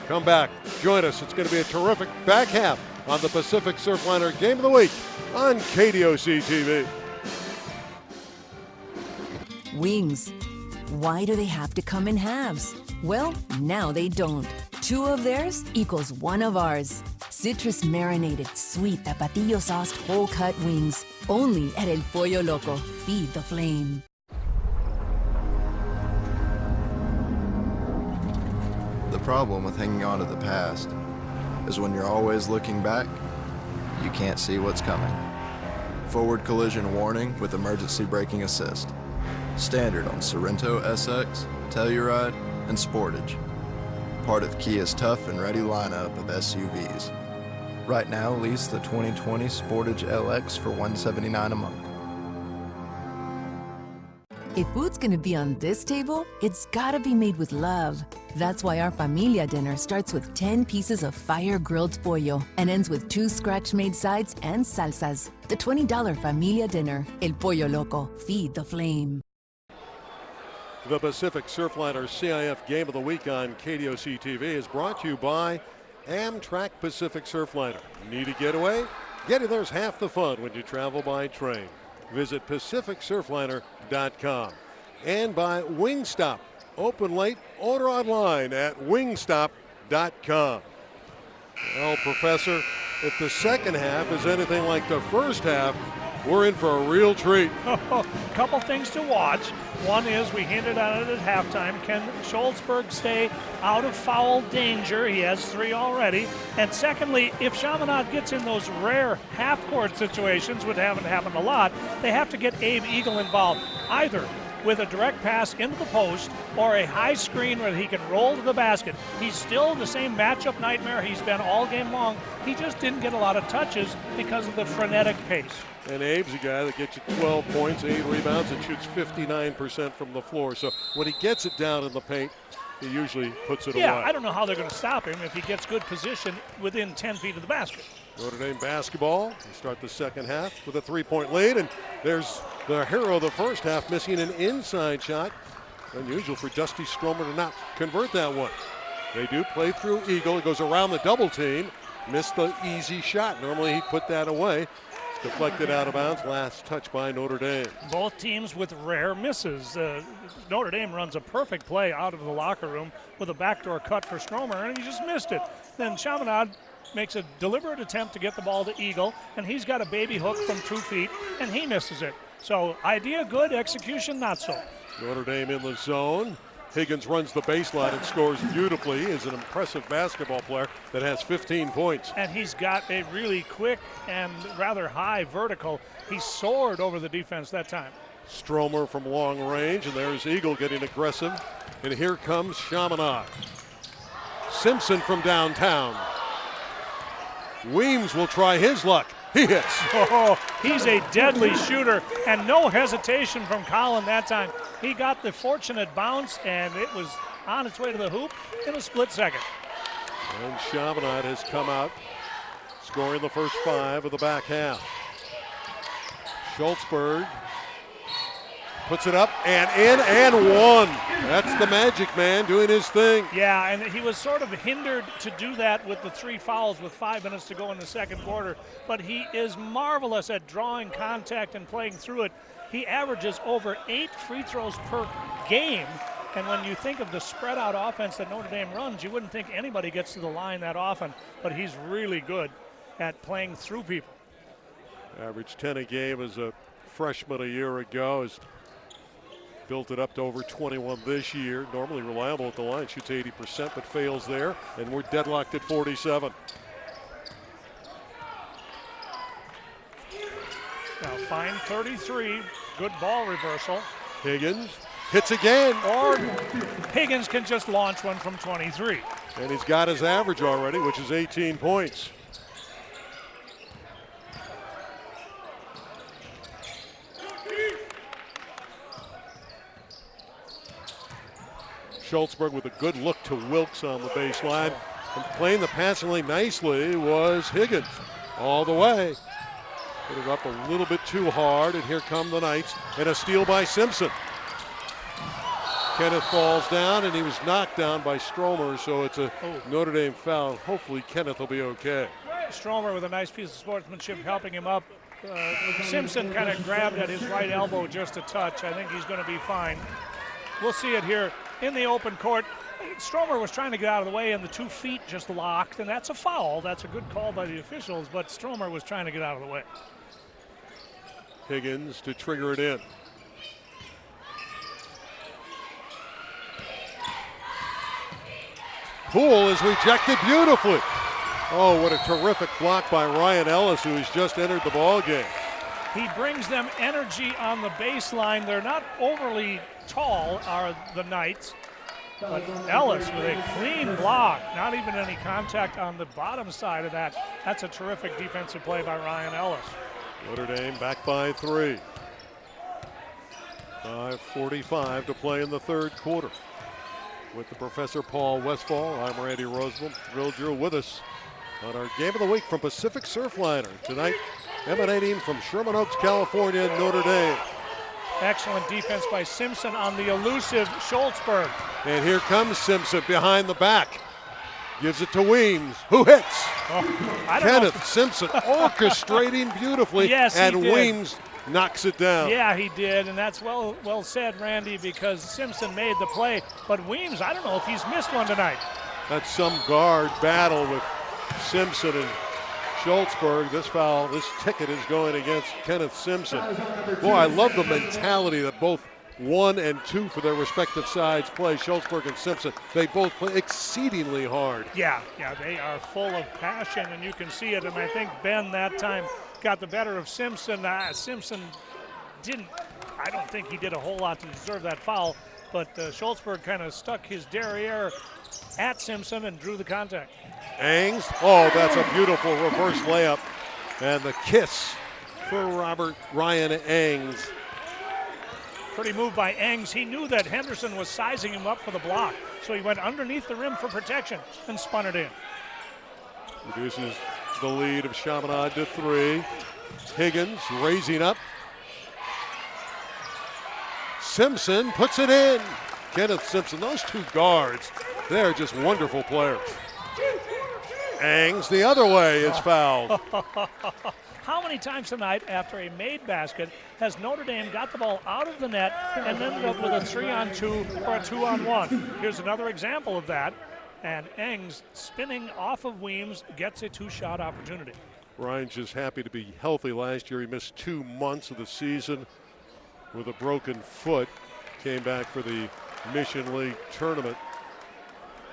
Come back, join us. It's going to be a terrific back half on the Pacific Surfliner Game of the Week on KDOC TV. Wings. Why do they have to come in halves? Well, now they don't. 2 of theirs equals 1 of ours. Citrus marinated, sweet tapatio sauced whole cut wings. Only at El Pollo Loco. Feed the flame. The problem with hanging on to the past is when you're always looking back, you can't see what's coming. Forward collision warning with emergency braking assist. Standard on Sorento SX, Telluride, and Sportage. Part of Kia's tough and ready lineup of SUVs. Right now, lease the 2020 Sportage LX for $179 a month. If food's gonna be on this table, it's gotta be made with love. That's why our familia dinner starts with 10 pieces of fire-grilled pollo and ends with 2 scratch-made sides and salsas. The $20 familia dinner, El Pollo Loco. Feed the flame. The Pacific Surfliner CIF Game of the Week on KDOC TV is brought to you by Amtrak Pacific Surfliner. Need a getaway? Getting there's half the fun when you travel by train. Visit PacificSurfliner.com. And by Wingstop. Open late, order online at Wingstop.com. Well, Professor, if the second half is anything like the first half, we're in for a real treat. Couple things to watch. One is, we hinted at it at halftime, can Schultzberg stay out of foul danger? He has 3 already. And secondly, if Chaminade gets in those rare half-court situations, which haven't happened a lot, they have to get Abe Eagle involved, either with a direct pass into the post or a high screen where he can roll to the basket. He's still the same matchup nightmare he's been all game long. He just didn't get a lot of touches because of the frenetic pace. And Abe's a guy that gets you 12 points, 8 rebounds, and shoots 59% from the floor. So when he gets it down in the paint, he usually puts it away. Yeah, I don't know how they're going to stop him if he gets good position within 10 feet of the basket. Notre Dame basketball. We start the second half with a 3-point lead, and there's the hero of the first half missing an inside shot. Unusual for Dusty Stromer to not convert that one. They do play through Eagle. It goes around the double team. Missed the easy shot. Normally he'd put that away. Deflected out of bounds. Last touch by Notre Dame. Both teams with rare misses. Notre Dame runs a perfect play out of the locker room with a backdoor cut for Stromer, and he just missed it. Then Chaminade makes a deliberate attempt to get the ball to Eagle, and he's got a baby hook from 2 feet, and he misses it. So idea good, execution not so. Notre Dame in the zone. Higgins runs the baseline and scores beautifully. Is an impressive basketball player that has 15 points. And he's got a really quick and rather high vertical. He soared over the defense that time. Stromer from long range, and there's Eagle getting aggressive. And here comes Chaminade. Simpson from downtown. Weems will try his luck. He hits. Oh, he's a deadly shooter, and no hesitation from Colin that time. He got the fortunate bounce, and it was on its way to the hoop in a split second. And Chaminade has come out, scoring the first 5 of the back half. Schultzberg Puts it up and in and one. That's the Magic Man doing his thing. Yeah, and he was sort of hindered to do that with the 3 fouls with 5 minutes to go in the second quarter. But he is marvelous at drawing contact and playing through it. He averages over 8 free throws per game. And when you think of the spread out offense that Notre Dame runs, you wouldn't think anybody gets to the line that often. But he's really good at playing through people. Averaged 10 a game as a freshman a year ago. Has built it up to over 21 this year. Normally reliable at the line, shoots 80%, but fails there. And we're deadlocked at 47. Now fine 33, good ball reversal. Higgins hits again. Or Higgins can just launch one from 23. And he's got his average already, which is 18 points. Schultzberg with a good look to Wilkes on the baseline. And playing the passing lane nicely was Higgins all the way. Put it up a little bit too hard, and here come the Knights. And a steal by Simpson. Kenneth falls down, and he was knocked down by Stromer, so it's a Notre Dame foul. Hopefully Kenneth will be okay. Stromer with a nice piece of sportsmanship helping him up. Simpson kind of grabbed at his right elbow just a touch. I think he's going to be fine. We'll see it here in the open court. Stromer was trying to get out of the way, and the 2 feet just locked, and that's a foul. That's a good call by the officials, but Stromer was trying to get out of the way. Higgins to trigger it in. Poole is rejected beautifully. Oh, what a terrific block by Ryan Ellis, who has just entered the ball game. He brings them energy on the baseline. They're not overly tall, are the Knights, but Ellis with a clean block, not even any contact on the bottom side of that. That's a terrific defensive play by Ryan Ellis. Notre Dame back by 3. 5:45 to play in the third quarter. With the Professor Paul Westphal, I'm Randy Roosevelt. Thrilled you're with us on our Game of the Week from Pacific Surfliner. Tonight, emanating from Sherman Oaks, California, Notre Dame. Excellent defense by Simpson on the elusive Schultzberg. And here comes Simpson behind the back. Gives it to Weems, who hits. Kenneth Simpson orchestrating beautifully. Yes, and he did. Weems knocks it down. Yeah, he did, and that's well said, Randy, because Simpson made the play. But Weems, I don't know if he's missed one tonight. That's some guard battle with Simpson and Schultzberg. This foul, this ticket is going against Kenneth Simpson. Boy, I love the mentality that both 1 and 2 for their respective sides play. Schultzberg and Simpson, they both play exceedingly hard. Yeah, they are full of passion, and you can see it. And I think Ben that time got the better of Simpson. Simpson I don't think he did a whole lot to deserve that foul, but Schultzberg kind of stuck his derriere at Simpson and drew the contact. Angs, oh, that's a beautiful reverse layup. And the kiss for Ryan Angs. Pretty move by Angs. He knew that Henderson was sizing him up for the block, so he went underneath the rim for protection and spun it in. Reduces the lead of Chaminade to 3. Higgins raising up. Simpson puts it in. Kenneth Simpson, those 2 guards, they're just wonderful players. Angs the other way is fouled. How many times tonight after a made basket has Notre Dame got the ball out of the net and ended up with a 3-on-2 or a 2-on-1? Here's another example of that. And Angs, spinning off of Weems, gets a 2-shot opportunity. Ryan's just happy to be healthy. Last year he missed 2 months of the season with a broken foot. Came back for the Mission League tournament.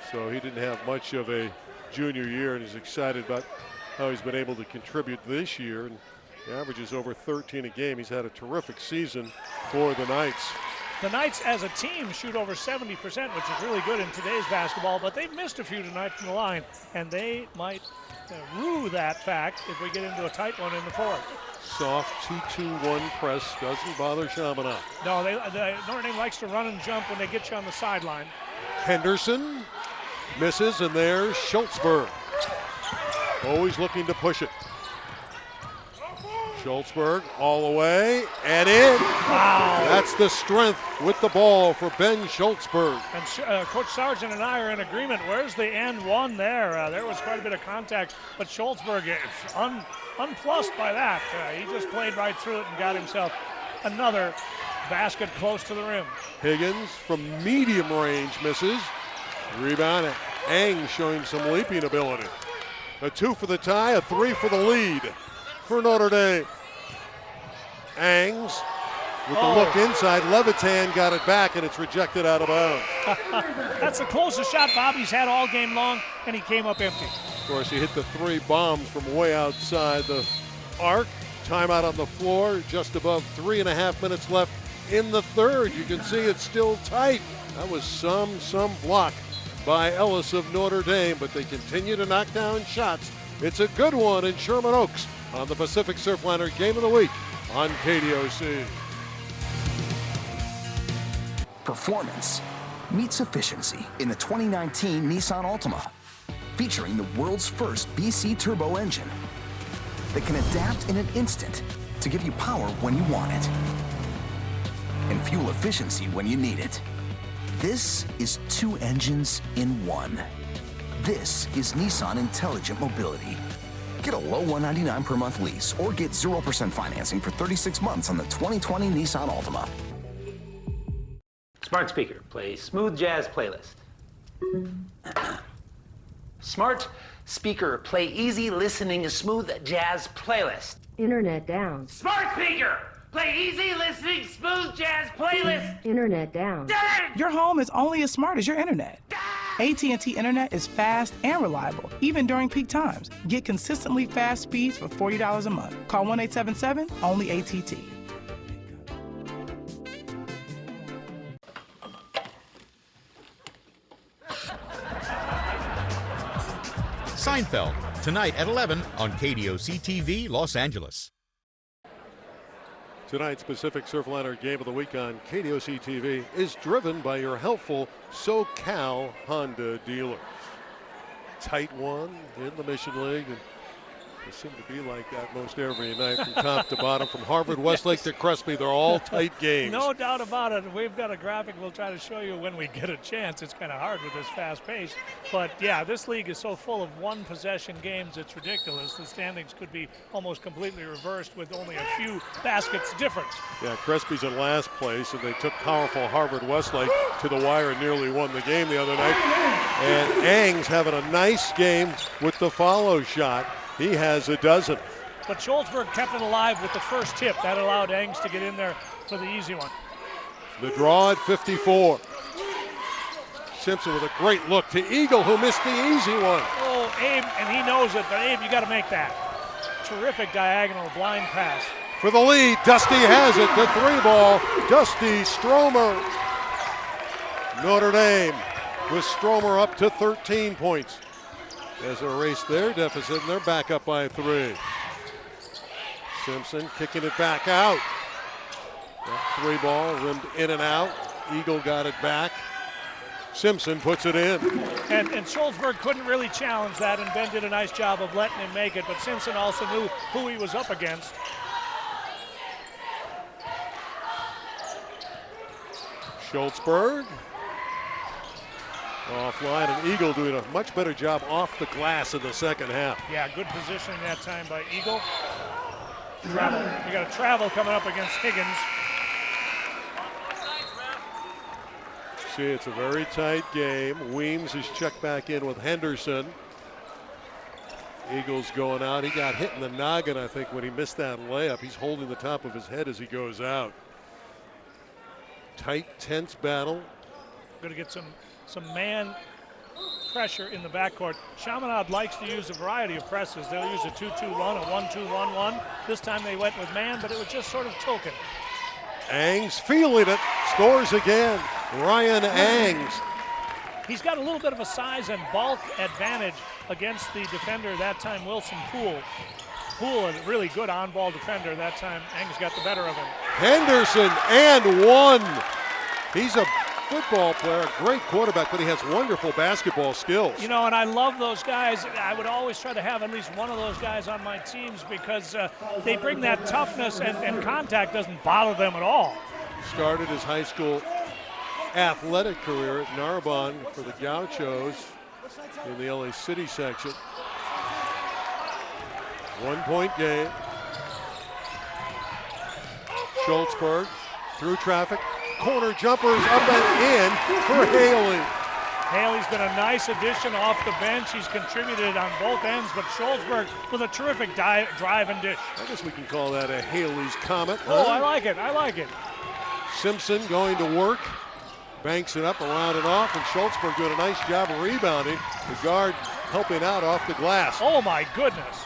So he didn't have much of a junior year, and he's excited about how he's been able to contribute this year. And he averages over 13 a game. He's had a terrific season for the Knights. The Knights as a team shoot over 70%, which is really good in today's basketball, but they've missed a few tonight from the line, and they might rue that fact if we get into a tight one in the fourth. Soft 2-2-1 press doesn't bother Chaminade. No, Notre Dame likes to run and jump when they get you on the sideline. Henderson misses, and there's Schultzberg. Always looking to push it. Schultzberg all the way and in. Wow. That's the strength with the ball for Ben Schultzberg. And Coach Sargent and I are in agreement. Where's the and one there? There was quite a bit of contact, but Schultzberg is unplussed by that. He just played right through it and got himself another basket close to the rim. Higgins from medium range misses. Rebound. Ang showing some leaping ability. A 2 for the tie, a 3 for the lead for Notre Dame. Angs with the look inside. Levitan got it back, and it's rejected out of bounds. That's the closest shot Bobby's had all game long, and he came up empty. Of course, he hit the 3 bombs from way outside the arc. Timeout on the floor, just above 3.5 minutes left in the third. You can see it's still tight. That was some block by Ellis of Notre Dame, but they continue to knock down shots. It's a good one in Sherman Oaks on the Pacific Surfliner Game of the Week on KDOC. Performance meets efficiency in the 2019 Nissan Altima, featuring the world's first BC turbo engine that can adapt in an instant to give you power when you want it and fuel efficiency when you need it. This is 2 engines in 1. This is Nissan Intelligent Mobility. Get a low $199 per month lease or get 0% financing for 36 months on the 2020 Nissan Altima. Smart speaker, play smooth jazz playlist. Smart speaker, play easy listening smooth jazz playlist. Internet down. Smart speaker, play easy listening smooth jazz playlist. Internet down. Your home is only as smart as your internet. AT&T Internet is fast and reliable, even during peak times. Get consistently fast speeds for $40 a month. Call 1-877-ONLY-ATT. Seinfeld, tonight at 11 on KDOC TV, Los Angeles. Tonight's Pacific Surfliner Game of the Week on KDOC TV is driven by your helpful SoCal Honda dealers. Tight one in the Mission League. And they seem to be like that most every night from top to bottom, from Harvard, Westlake to Crespi. They're all tight games. No doubt about it. We've got a graphic we'll try to show you when we get a chance. It's kind of hard with this fast pace. But, yeah, this league is so full of one-possession games, it's ridiculous. The standings could be almost completely reversed with only a few baskets difference. Yeah, Crespi's in last place, and they took powerful Harvard Westlake to the wire and nearly won the game the other night. And Ang's having a nice game with the follow shot. He has a dozen. But Schultzberg kept it alive with the first tip. That allowed Angs to get in there for the easy one. The draw at 54. Simpson with a great look to Eagle, who missed the easy one. Oh, Abe, and he knows it, but Abe, you got to make that. Terrific diagonal blind pass. For the lead, Dusty has it. The 3-ball, Dusty Stromer. Notre Dame with Stromer up to 13 points. There's a race there, deficit, and they're back up by 3. Simpson kicking it back out. That 3-ball rimmed in and out. Eagle got it back. Simpson puts it in. And Schultzberg couldn't really challenge that, and Ben did a nice job of letting him make it, but Simpson also knew who he was up against. Schultzberg. Offline, and Eagle doing a much better job off the glass in the second half. Yeah, good positioning that time by Eagle. Travel. You got a travel coming up against Higgins. See, it's a very tight game. Weems is checked back in with Henderson. Eagles going out. He got hit in the noggin, I think, when he missed that layup. He's holding the top of his head as he goes out. Tight, tense battle. Going to get some man pressure in the backcourt. Chaminade likes to use a variety of presses. They'll use a 2-2-1, a 1-2-1-1. This time they went with man, but it was just sort of token. Angs feeling it, scores again. Ryan Angs. He's got a little bit of a size and bulk advantage against the defender, that time Wilson Poole. Poole, a really good on-ball defender. That time Angs got the better of him. Henderson and one. He's a football player, a great quarterback, but he has wonderful basketball skills. You know, and I love those guys. I would always try to have at least one of those guys on my teams because they bring that toughness, and contact doesn't bother them at all. Started his high school athletic career at Narbonne for the Gauchos in the LA City section. 1-point game. Schultzberg through traffic. Corner jumpers up and in for Haley. Haley's been a nice addition off the bench. He's contributed on both ends, but Schultzberg with a terrific drive and dish. I guess we can call that a Haley's Comet. Oh, I like it. I like it. Simpson going to work. Banks it up around and off, and Schultzberg doing a nice job of rebounding. The guard helping out off the glass. Oh, my goodness.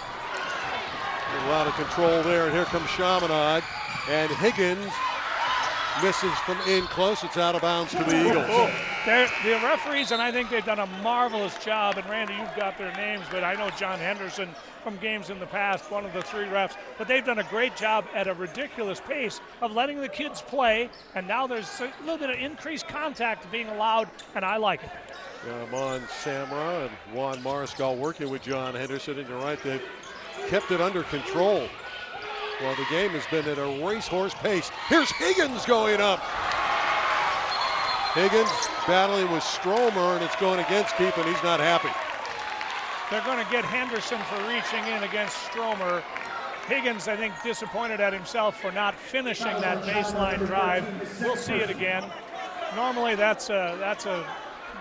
A lot of control there, and here comes Chaminade. And Higgins misses from in close. It's out of bounds to the Eagles. The referees, and I think they've done a marvelous job, and Randy, you've got their names, but I know John Henderson from games in the past, one of the three refs, but they've done a great job at a ridiculous pace of letting the kids play, and now there's a little bit of increased contact being allowed, and I like it. Amon Samra and Juan Mariscal working with John Henderson, and you're right, they've kept it under control. Well, the game has been at a racehorse pace. Here's Higgins going up. Higgins battling with Stromer, and it's going against Keefe, and he's not happy. They're going to get Henderson for reaching in against Stromer. Higgins, I think, disappointed at himself for not finishing that baseline drive. We'll see it again. Normally, that's a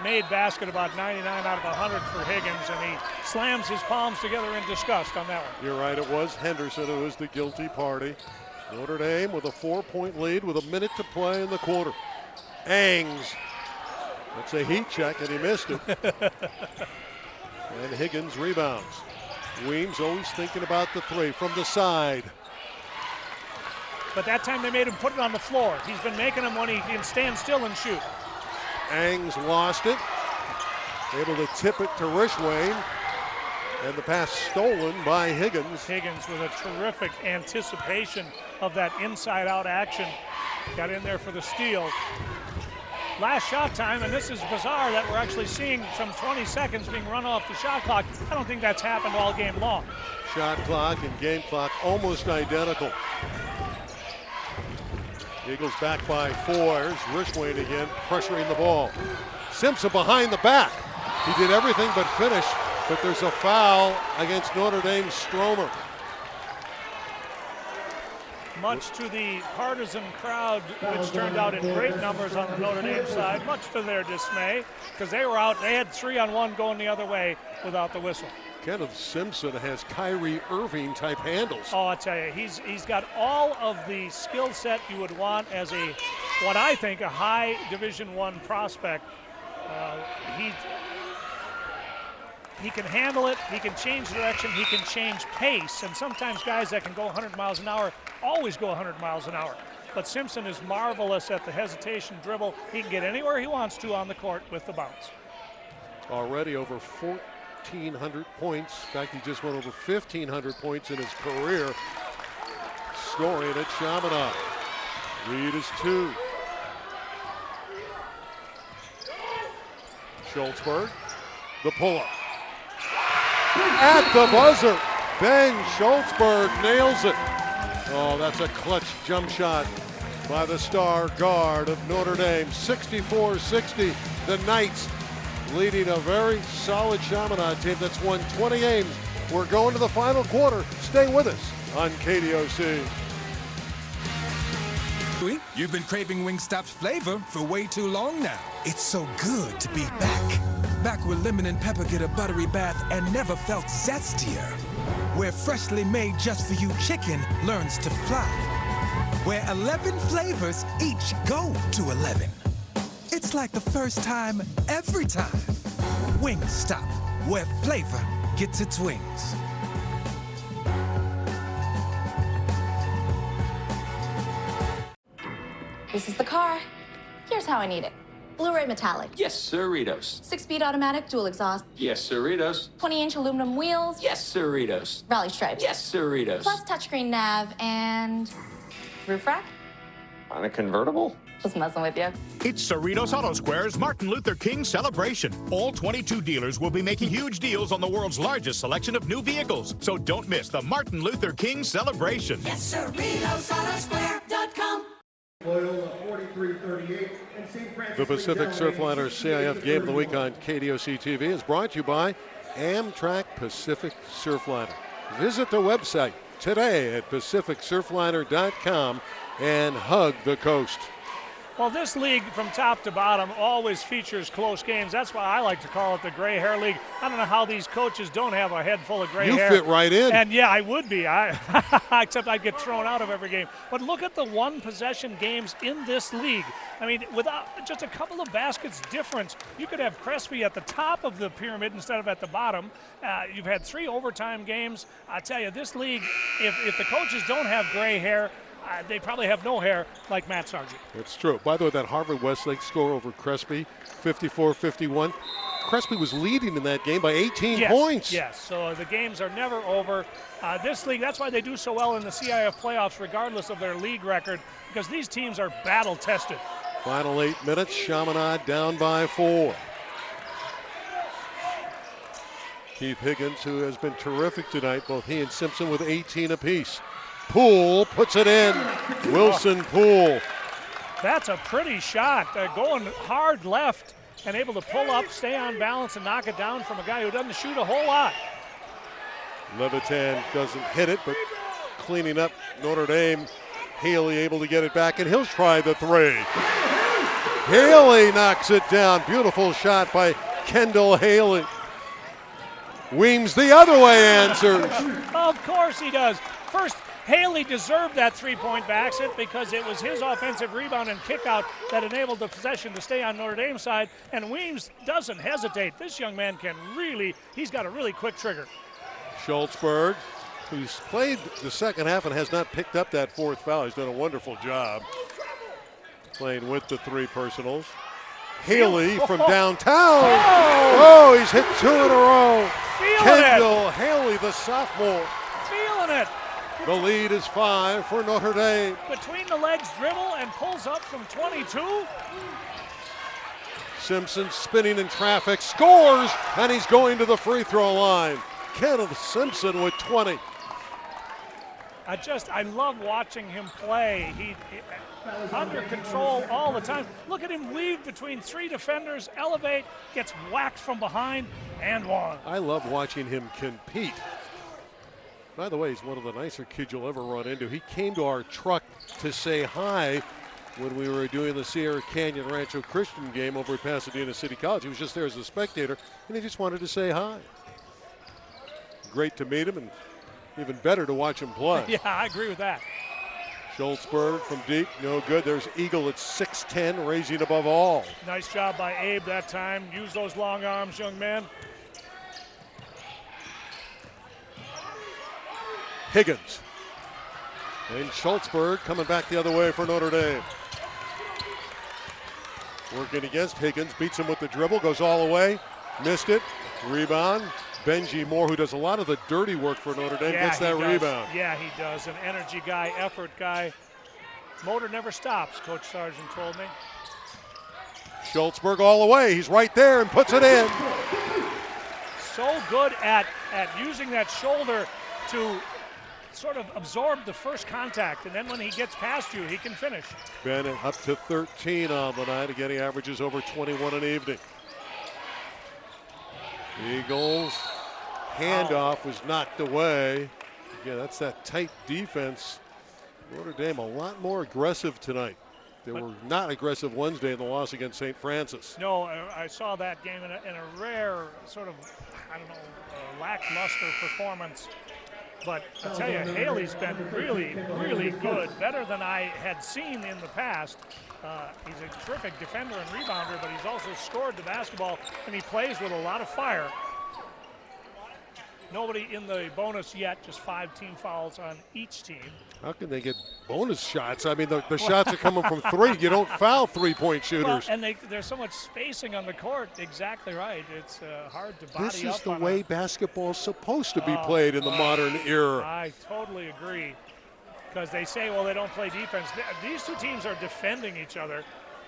made basket, about 99 out of 100 for Higgins, and he slams his palms together in disgust on that one. You're right, it was Henderson who was the guilty party. Notre Dame with a 4-point lead with a minute to play in the quarter. Angs, that's a heat check, and he missed it. And Higgins rebounds. Weems always thinking about the three from the side. But that time they made him put it on the floor. He's been making them when he can stand still and shoot. Angs lost it, able to tip it to Rishwain, and the pass stolen by Higgins. Higgins with a terrific anticipation of that inside-out action. Got in there for the steal. Last shot time, and this is bizarre that we're actually seeing some 20 seconds being run off the shot clock. I don't think that's happened all game long. Shot clock and game clock almost identical. Eagles back by 4. Here's Rishwain again, pressuring the ball. Simpson behind the back. He did everything but finish, but there's a foul against Notre Dame's Stromer. Much to the partisan crowd, which turned out in great numbers on the Notre Dame side, much to their dismay, because they were out, they had 3-on-1 going the other way without the whistle. Kenneth Simpson has Kyrie Irving type handles. Oh, I tell you, he's got all of the skill set you would want as what I think a high Division I prospect. He can handle it, he can change direction, he can change pace, and sometimes guys that can go 100 miles an hour always go 100 miles an hour. But Simpson is marvelous at the hesitation dribble. He can get anywhere he wants to on the court with the bounce. Already over 1,400 points. In fact, he just went over 1,500 points in his career, scoring at Chaminade. Lead is 2. Schultzberg, the pull-up. At the buzzer, Ben Schultzberg nails it. Oh, that's a clutch jump shot by the star guard of Notre Dame. 64-60, the Knights leading a very solid Chaminade team that's won 20 games. We're going to the final quarter. Stay with us on KDOC. You've been craving Wingstop's flavor for way too long now. It's so good to be back. Back where lemon and pepper get a buttery bath and never felt zestier. Where freshly made just for you chicken learns to fly. Where 11 flavors each go to 11. It's like the first time, every time. Wingstop, where flavor gets its wings. This is the car. Here's how I need it. Blu-ray metallic. Yes, Cerritos. 6-speed automatic, dual exhaust. Yes, Cerritos. 20-inch aluminum wheels. Yes, Cerritos. Rally stripes. Yes, Cerritos. Plus touchscreen nav and roof rack. On a convertible? Just messing with you. It's Cerritos Auto Square's Martin Luther King celebration. All 22 dealers will be making huge deals on the world's largest selection of new vehicles. So don't miss the Martin Luther King celebration. Yes, CerritosAutoSquare.com. The Pacific Surfliner CIF Game of the Week on KDOC TV is brought to you by Amtrak Pacific Surfliner. Visit the website today at PacificSurfliner.com and hug the coast. Well, this league from top to bottom always features close games. That's why I like to call it the Gray Hair League. I don't know how these coaches don't have a head full of gray hair. You fit right in. And yeah, I would be. Except I'd get thrown out of every game. But look at the one-possession games in this league. I mean, without just a couple of baskets difference, you could have Crespi at the top of the pyramid instead of at the bottom. You've had 3 overtime games. I tell you, this league, if the coaches don't have gray hair, they probably have no hair like Matt Sargent. It's true. By the way, that Harvard-Westlake score over Crespi, 54-51. Crespi was leading in that game by 18 points. Yes, so the games are never over. This league, that's why they do so well in the CIF playoffs, regardless of their league record, because these teams are battle-tested. Final 8 minutes, Chaminade down by 4. Keith Higgins, who has been terrific tonight, both he and Simpson with 18 apiece. Poole puts it in. Wilson Poole. That's a pretty shot. Going hard left and able to pull up, stay on balance, and knock it down from a guy who doesn't shoot a whole lot. Levitan doesn't hit it, but cleaning up Notre Dame. Haley able to get it back, and he'll try the 3. Haley knocks it down. Beautiful shot by Kendall Haley. Weems the other way answers. Of course he does. First, Haley deserved that 3-point basket because it was his offensive rebound and kickout that enabled the possession to stay on Notre Dame's side, and Weems doesn't hesitate. This young man he's got a really quick trigger. Schultzberg, who's played the second half and has not picked up that 4th foul. He's done a wonderful job playing with the 3 personals. Haley from downtown. Oh, he's hit 2 in a row. Kendall Haley, the sophomore. Feeling it. The lead is 5 for Notre Dame. Between the legs dribble and pulls up from 22. Simpson spinning in traffic, scores, and he's going to the free throw line. Kenneth Simpson with 20. I love watching him play. He under control all the time. Look at him weave between 3 defenders, elevate, gets whacked from behind, and one. I love watching him compete. By the way, he's one of the nicer kids you'll ever run into. He came to our truck to say hi when we were doing the Sierra Canyon Rancho Christian game over at Pasadena City College. He was just there as a spectator, and he just wanted to say hi. Great to meet him, and even better to watch him play. Yeah, I agree with that. Schultzberg from deep, no good. There's Eagle at 6'10", raising above all. Nice job by Abe that time. Use those long arms, young man. Higgins. And Schultzberg coming back the other way for Notre Dame. Working against Higgins, beats him with the dribble, goes all the way, missed it, rebound. Benji Moore, who does a lot of the dirty work for Notre Dame, gets that rebound. Yeah, he does. An energy guy, effort guy. Motor never stops, Coach Sargent told me. Schultzberg all the way. He's right there and puts it in. So good at using that shoulder to sort of absorb the first contact, and then when he gets past you, he can finish. Bennett up to 13 on the night. Again, he averages over 21 an evening. Eagles handoff was knocked away. Yeah, that's that tight defense. Notre Dame a lot more aggressive tonight. They were not aggressive Wednesday in the loss against St. Francis. No, I saw that game in a rare sort of, lackluster performance. But I tell you, Haley's been really, really good, better than I had seen in the past. He's a terrific defender and rebounder, but he's also scored the basketball, and he plays with a lot of fire. Nobody in the bonus yet, just 5 team fouls on each team. How can they get bonus shots? I mean, the shots are coming from 3. You don't foul 3-point shooters. Well, and there's so much spacing on the court. Exactly right. It's hard to body up. This is the way basketball's supposed to be played in the modern era. I totally agree. because they say, well, they don't play defense. These two teams are defending each other.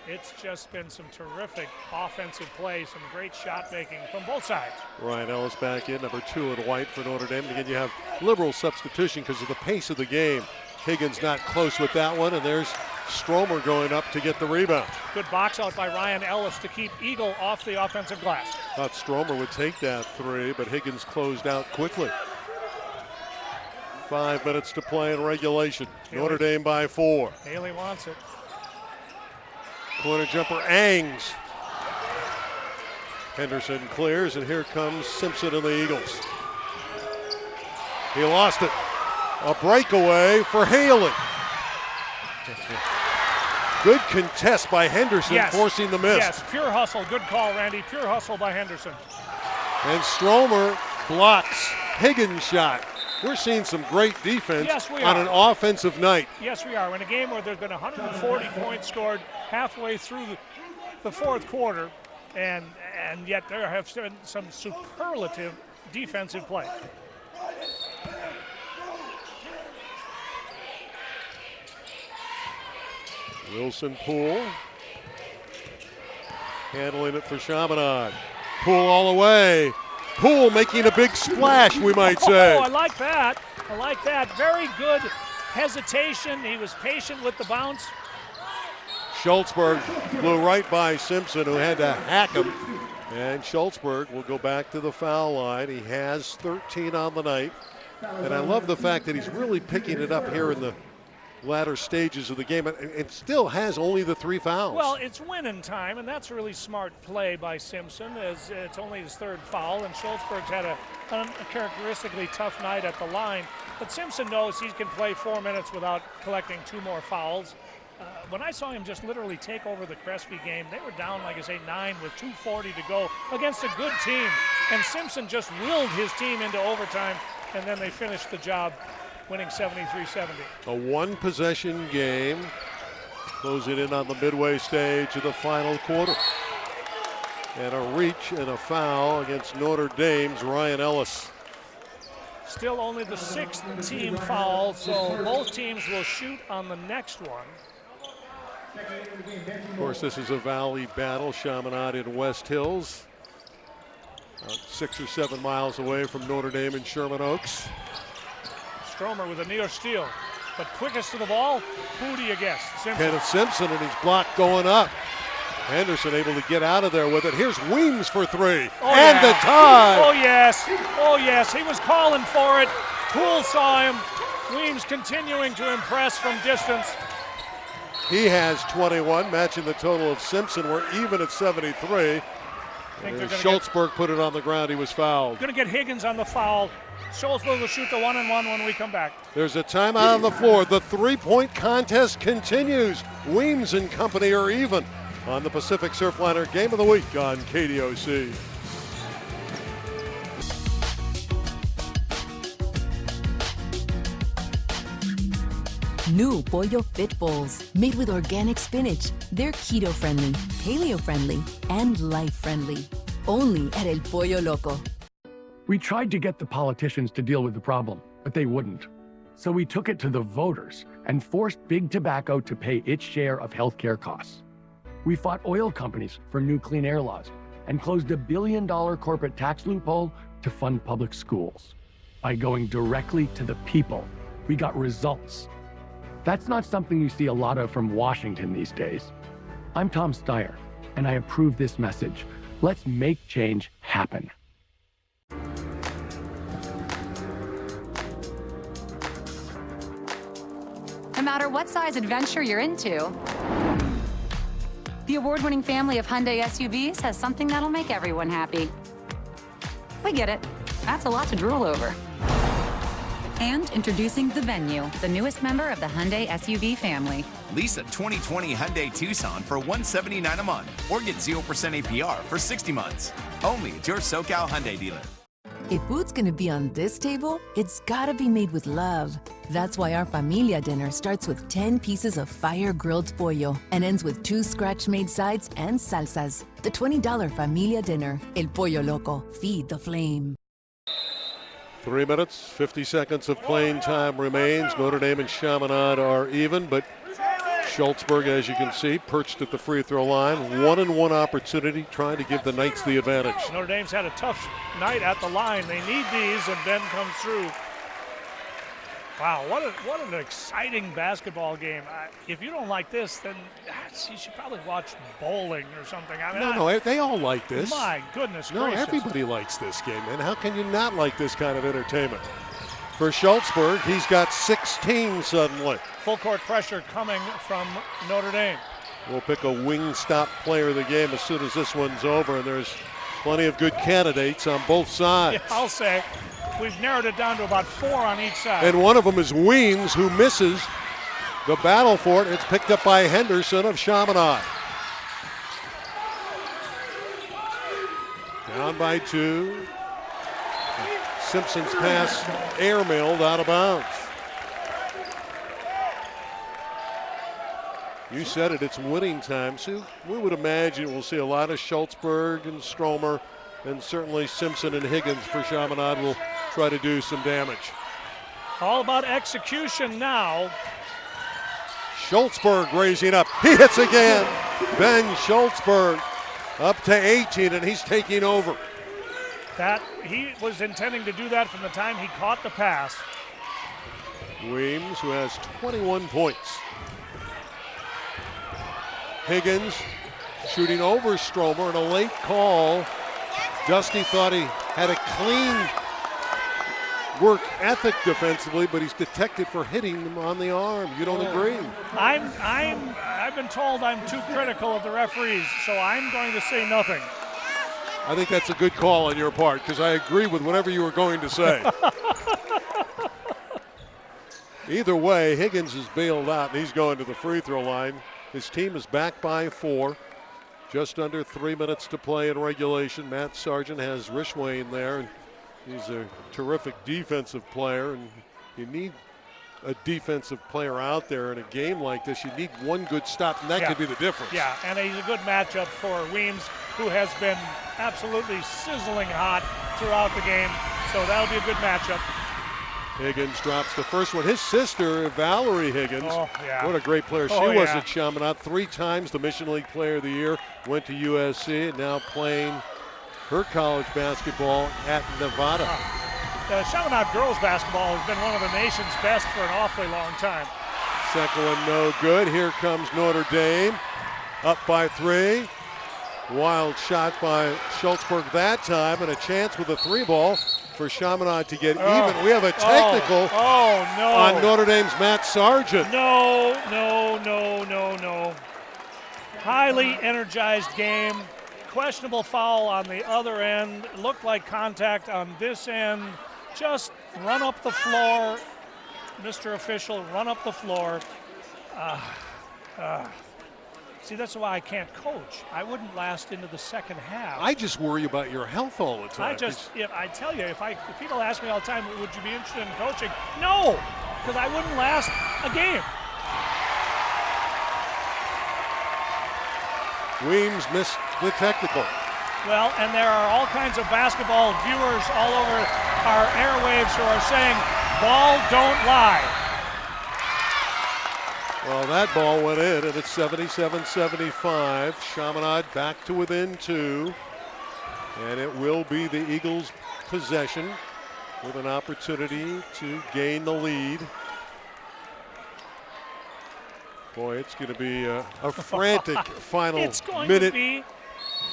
It's just been some terrific offensive play, some great shot making from both sides. Ryan Ellis back in, number 2 in white for Notre Dame. And again, you have liberal substitution because of the pace of the game. Higgins not close with that one, and there's Stromer going up to get the rebound. Good box out by Ryan Ellis to keep Eagle off the offensive glass. Thought Stromer would take that 3, but Higgins closed out quickly. 5 minutes to play in regulation. Notre Dame by 4. Haley wants it. Corner jumper, Angs. Henderson clears, and here comes Simpson and the Eagles. He lost it. A breakaway for Haley. Good contest by Henderson, forcing the miss. Yes, pure hustle. Good call, Randy. Pure hustle by Henderson. And Stromer blocks Higgins' shot. We're seeing some great defense on an offensive night. Yes, we are. In a game where there's been 140 points scored halfway through the fourth quarter, and yet there have been some superlative defensive play. Wilson Poole handling it for Chaminade. Poole all the way. Poole making a big splash, we might say. Oh, I like that. I like that. Very good hesitation. He was patient with the bounce. Schultzberg blew right by Simpson, who had to hack him. And Schultzberg will go back to the foul line. He has 13 on the night. And I love the fact that he's really picking it up here in the latter stages of the game. It still has only the 3 fouls. Well, it's winning time, and that's a really smart play by Simpson, as it's only his 3rd foul, and Schultzberg's had a characteristically tough night at the line. But Simpson knows he can play 4 minutes without collecting 2 more fouls. When I saw him just literally take over the Crespi game, they were down, like I say, 9 with 2:40 to go against a good team. And Simpson just willed his team into overtime, and then they finished the job, winning 73-70. A 1-possession game, closing in on the midway stage of the final quarter. And a reach and a foul against Notre Dame's Ryan Ellis. Still only the 6th team foul, so both teams will shoot on the next one. Of course, this is a valley battle. Chaminade in West Hills, 6 or 7 miles away from Notre Dame and Sherman Oaks. Stromer with a near steal, but quickest to the ball, who do you guess? Simpson. Kenneth Simpson, and he's blocked going up. Henderson able to get out of there with it. Here's Weems for 3, and the tie. Oh yes, he was calling for it. Poole saw him. Weems continuing to impress from distance. He has 21, matching the total of Simpson. We're even at 73. Schultzberg put it on the ground. He was fouled. Going to get Higgins on the foul. Schultzberg will shoot the 1-and-1 when we come back. There's a timeout on the floor. The 3-point contest continues. Weems and company are even on the Pacific Surfliner Game of the Week on KDOC. New Pollo Fit Bowls, made with organic spinach. They're keto-friendly, paleo-friendly, and life-friendly. Only at El Pollo Loco. We tried to get the politicians to deal with the problem, but they wouldn't. So we took it to the voters and forced big tobacco to pay its share of healthcare costs. We fought oil companies for new clean air laws and closed a $1 billion corporate tax loophole to fund public schools. By going directly to the people, we got results. That's not something you see a lot of from Washington these days. I'm Tom Steyer, and I approve this message. Let's make change happen. No matter what size adventure you're into, the award-winning family of Hyundai SUVs has something that'll make everyone happy. We get it. That's a lot to drool over. And introducing the Venue, the newest member of the Hyundai SUV family. Lease a 2020 Hyundai Tucson for $179 a month or get 0% APR for 60 months. Only at your SoCal Hyundai dealer. If food's gonna be on this table, it's gotta be made with love. That's why our familia dinner starts with 10 pieces of fire-grilled pollo and ends with 2 scratch-made sides and salsas. The $20 familia dinner. El Pollo Loco. Feed the flame. 3 minutes, 50 seconds of playing time remains. Notre Dame and Chaminade are even, but Schultzberg, as you can see, perched at the free throw line. 1-and-1 opportunity, trying to give the Knights the advantage. Notre Dame's had a tough night at the line. They need these, and Ben comes through. Wow, what an exciting basketball game. If you don't like this, then you should probably watch bowling or something. I mean, No, they all like this. My goodness No, gracious. everybody likes this game, man. How can you not like this kind of entertainment? For Schultzberg, he's got 16 suddenly. Full court pressure coming from Notre Dame. We'll pick a wing stop player of the game as soon as this one's over, and there's plenty of good candidates on both sides. Yeah, I'll say. We've narrowed it down to about 4 on each side. And one of them is Weems, who misses the battle for it. It's picked up by Henderson of Chaminade. Down by 2. Simpson's pass airmailed out of bounds. You said it, it's winning time. So we would imagine we'll see a lot of Schultzberg and Stromer, and certainly Simpson and Higgins for Chaminade will try to do some damage. All about execution now. Schultzberg raising up. He hits again. Ben Schultzberg up to 18, and he's taking over. That he was intending to do that from the time he caught the pass. Weems, who has 21 points. Higgins shooting over Stromer, and a late call. Dusty thought he had a clean work ethic defensively, but he's detected for hitting him on the arm. You don't agree? I've been told I'm too critical of the referees, so I'm going to say nothing. I think that's a good call on your part, because I agree with whatever you were going to say. Either way, Higgins is bailed out, and he's going to the free throw line. His team is back by 4. Just under 3 minutes to play in regulation. Matt Sargent has Rishwain there, and he's a terrific defensive player, and you need a defensive player out there in a game like this. You need one good stop, and that could be the difference. Yeah, and he's a good matchup for Weems, who has been absolutely sizzling hot throughout the game, so that'll be a good matchup. Higgins drops the first one. His sister, Valerie Higgins, what a great player she was at Chaminade. 3 times the Mission League Player of the Year, went to USC, and now playing her college basketball at Nevada. Chaminade girls basketball has been one of the nation's best for an awfully long time. Second one no good. Here comes Notre Dame, up by 3. Wild shot by Schultzberg that time, and a chance with a 3-ball for Chaminade to get even. We have a technical on Notre Dame's Matt Sargent. No. Highly energized game. Questionable foul on the other end. It looked like contact on this end. Just run up the floor, Mr. Official, run up the floor. See, that's why I can't coach. I wouldn't last into the second half. I just worry about your health all the time. I tell you, if people ask me all the time, would you be interested in coaching? No, because I wouldn't last a game. Weems missed the technical. Well, and there are all kinds of basketball viewers all over our airwaves who are saying, ball don't lie. Well, that ball went in, and it's 77-75. Chaminade back to within 2. And it will be the Eagles' possession with an opportunity to gain the lead. Boy, it's going to be a frantic final minute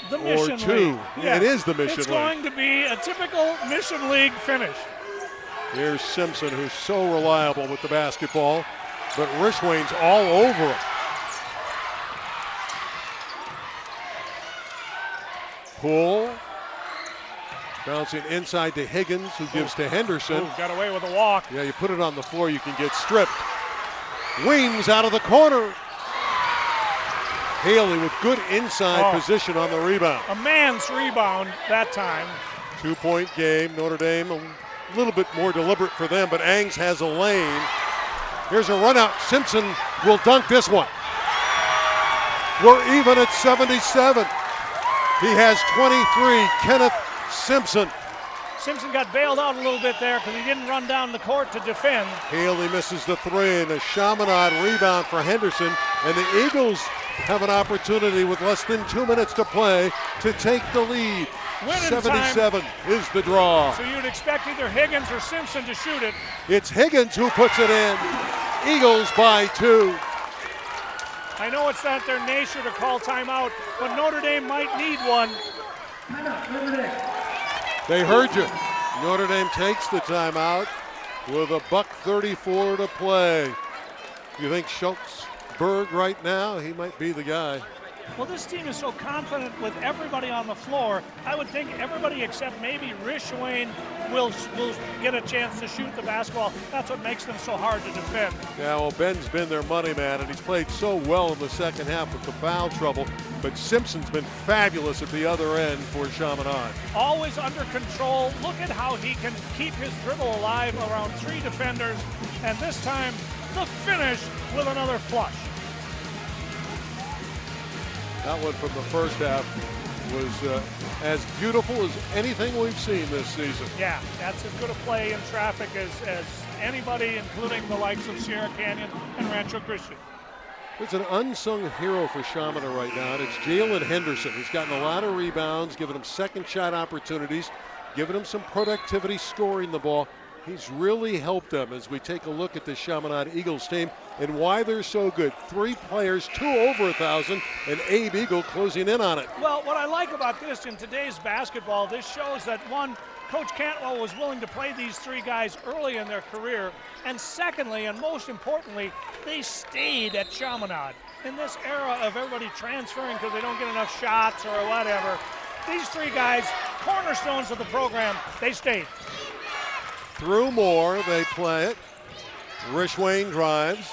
the Mission or 2. League. Yeah, it is the Mission League. It's going to be a typical Mission League finish. Here's Simpson, who's so reliable with the basketball, but Rishwain's all over him. Pull. Bouncing inside to Higgins, who gives to Henderson. Got away with a walk. Yeah, you put it on the floor, you can get stripped. Weems out of the corner. Haley with good inside position on the rebound. A man's rebound that time. 2-point game. Notre Dame a little bit more deliberate for them, but Angs has a lane. Here's a run out. Simpson will dunk this one. We're even at 77. He has 23. Kenneth Simpson Simpson got bailed out a little bit there because he didn't run down the court to defend. Haley misses the three, and a Chaminade rebound for Henderson. And the Eagles have an opportunity with less than 2 minutes to play to take the lead. Winning 77 time. is the draw. So you'd expect either Higgins or Simpson to shoot it. It's Higgins who puts it in. Eagles by 2. I know it's not their nature to call timeout, but Notre Dame might need one. They heard you. Notre Dame takes the timeout with $1:34 to play. You think Schultzberg right now, he might be the guy. Well, this team is so confident with everybody on the floor. I would think everybody except maybe Rishwain will get a chance to shoot the basketball. That's what makes them so hard to defend. Yeah, well, Ben's been their money man, and he's played so well in the second half with the foul trouble. But Simpson's been fabulous at the other end for Chaminade. Always under control. Look at how he can keep his dribble alive around 3 defenders. And this time, the finish with another flush. That one from the first half was as beautiful as anything we've seen this season. Yeah, that's as good a play in traffic as anybody, including the likes of Sierra Canyon and Rancho Christian. There's an unsung hero for Chaminade right now, and it's Jalen Henderson. He's gotten a lot of rebounds, giving him second shot opportunities, giving him some productivity scoring the ball. He's really helped them as we take a look at the Chaminade Eagles team and why they're so good. 3 players, 2 over 1,000, and Abe Eagle closing in on it. Well, what I like about this in today's basketball, this shows that, one, Coach Cantwell was willing to play these 3 guys early in their career, and secondly, and most importantly, they stayed at Chaminade. In this era of everybody transferring because they don't get enough shots or whatever, these 3 guys, cornerstones of the program, they stayed. Through Moore, they play it. Rishwain drives.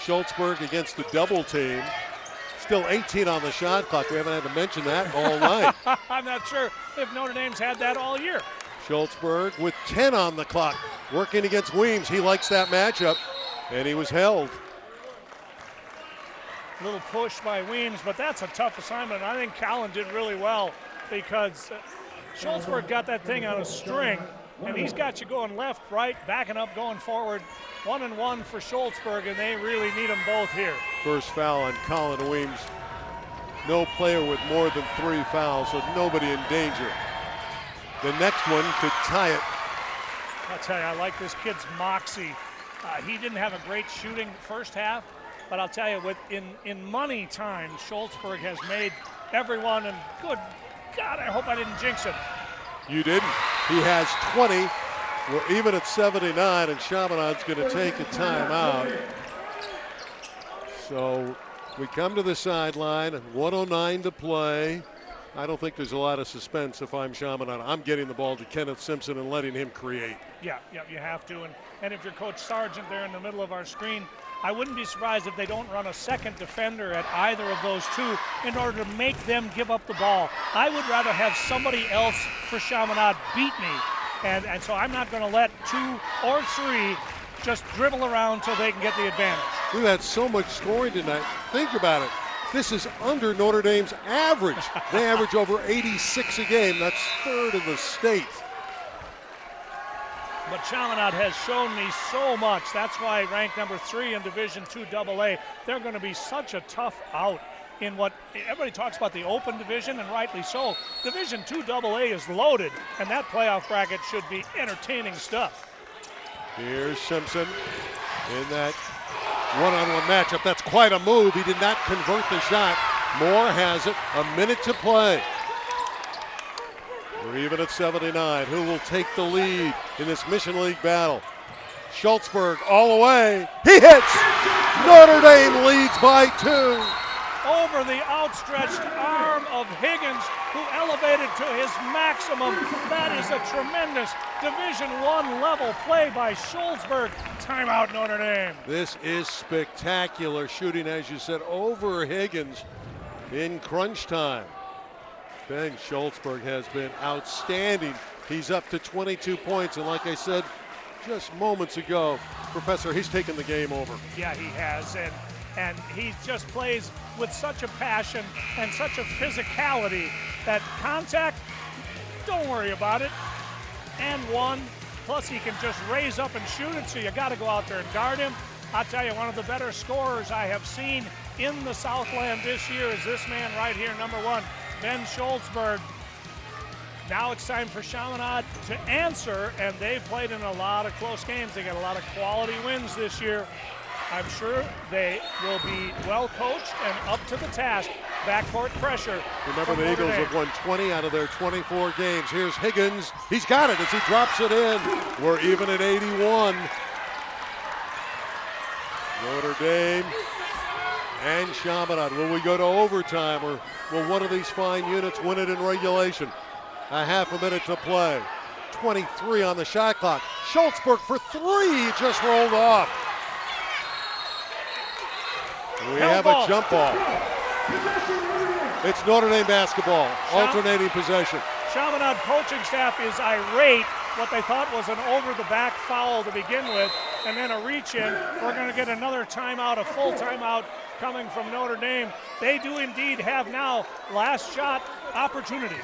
Schultzberg against the double team. Still 18 on the shot clock. We haven't had to mention that all night. I'm not sure if Notre Dame's had that all year. Schultzberg with 10 on the clock. Working against Weems. He likes that matchup, and he was held. A little push by Weems, but that's a tough assignment. I think Callan did really well because Schultzberg got that thing on a string. And he's got you going left, right, backing up, going forward. 1-and-1 for Schultzberg, and they really need them both here. First foul on Colin Weems. No player with more than 3 fouls, so nobody in danger. The next one could tie it. I'll tell you, I like this kid's moxie. He didn't have a great shooting first half, but I'll tell you, in money time, Schultzberg has made everyone, and good God, I hope I didn't jinx him. You didn't. He has 20. We're even at 79, and Chaminade's going to take a timeout. So we come to the sideline, 1:09 to play. I don't think there's a lot of suspense if I'm Chaminade. I'm getting the ball to Kenneth Simpson and letting him create. Yeah, you have to. And if you're Coach Sargent there in the middle of our screen, I wouldn't be surprised if they don't run a second defender at either of those 2 in order to make them give up the ball. I would rather have somebody else for Chaminade beat me. And so I'm not going to let 2 or 3 just dribble around till they can get the advantage. We've had so much scoring tonight. Think about it. This is under Notre Dame's average. They average over 86 a game. That's 3rd in the state. But Chaminade has shown me so much. That's why ranked number 3 in Division II AA. They're going to be such a tough out in what everybody talks about, the open division, and rightly so. Division II AA is loaded, and that playoff bracket should be entertaining stuff. Here's Simpson in that one-on-one matchup. That's quite a move. He did not convert the shot. Moore has it. A minute to play. We're even at 79. Who will take the lead in this Mission League battle? Schultzberg all the way. He hits! Notre Dame leads by 2. Over the outstretched arm of Higgins, who elevated to his maximum. That is a tremendous Division I level play by Schultzberg. Timeout, Notre Dame. This is spectacular shooting, as you said, over Higgins in crunch time. Ben Schultzberg has been outstanding. He's up to 22 points, and like I said just moments ago, Professor, he's taken the game over. Yeah, he has, and he just plays with such a passion and such a physicality that contact Don't worry about it. And one. Plus, he can just raise up and shoot it, so you got to go out there and guard him. I'll tell you, one of the better scorers I have seen in the Southland this year is this man right here, number 1, Ben Schultzberg. Now it's time for Chaminade to answer, and they've played in a lot of close games. They got a lot of quality wins this year. I'm sure they will be well coached and up to the task. Backcourt pressure. Remember, the Eagles have won 20 out of their 24 games. Here's Higgins. He's got it as he drops it in. We're even at 81. Notre Dame and Chaminade. Will we go to overtime, or will one of these fine units win it in regulation? A half a minute to play. 23 on the shot clock. Schultzberg for 3, just rolled off. We have a jump ball. It's Notre Dame basketball, alternating possession. Chaminade coaching staff is irate. What they thought was an over-the-back foul to begin with, and then a reach-in. We're going to get another timeout, a full timeout coming from Notre Dame. They do indeed have now last shot opportunity.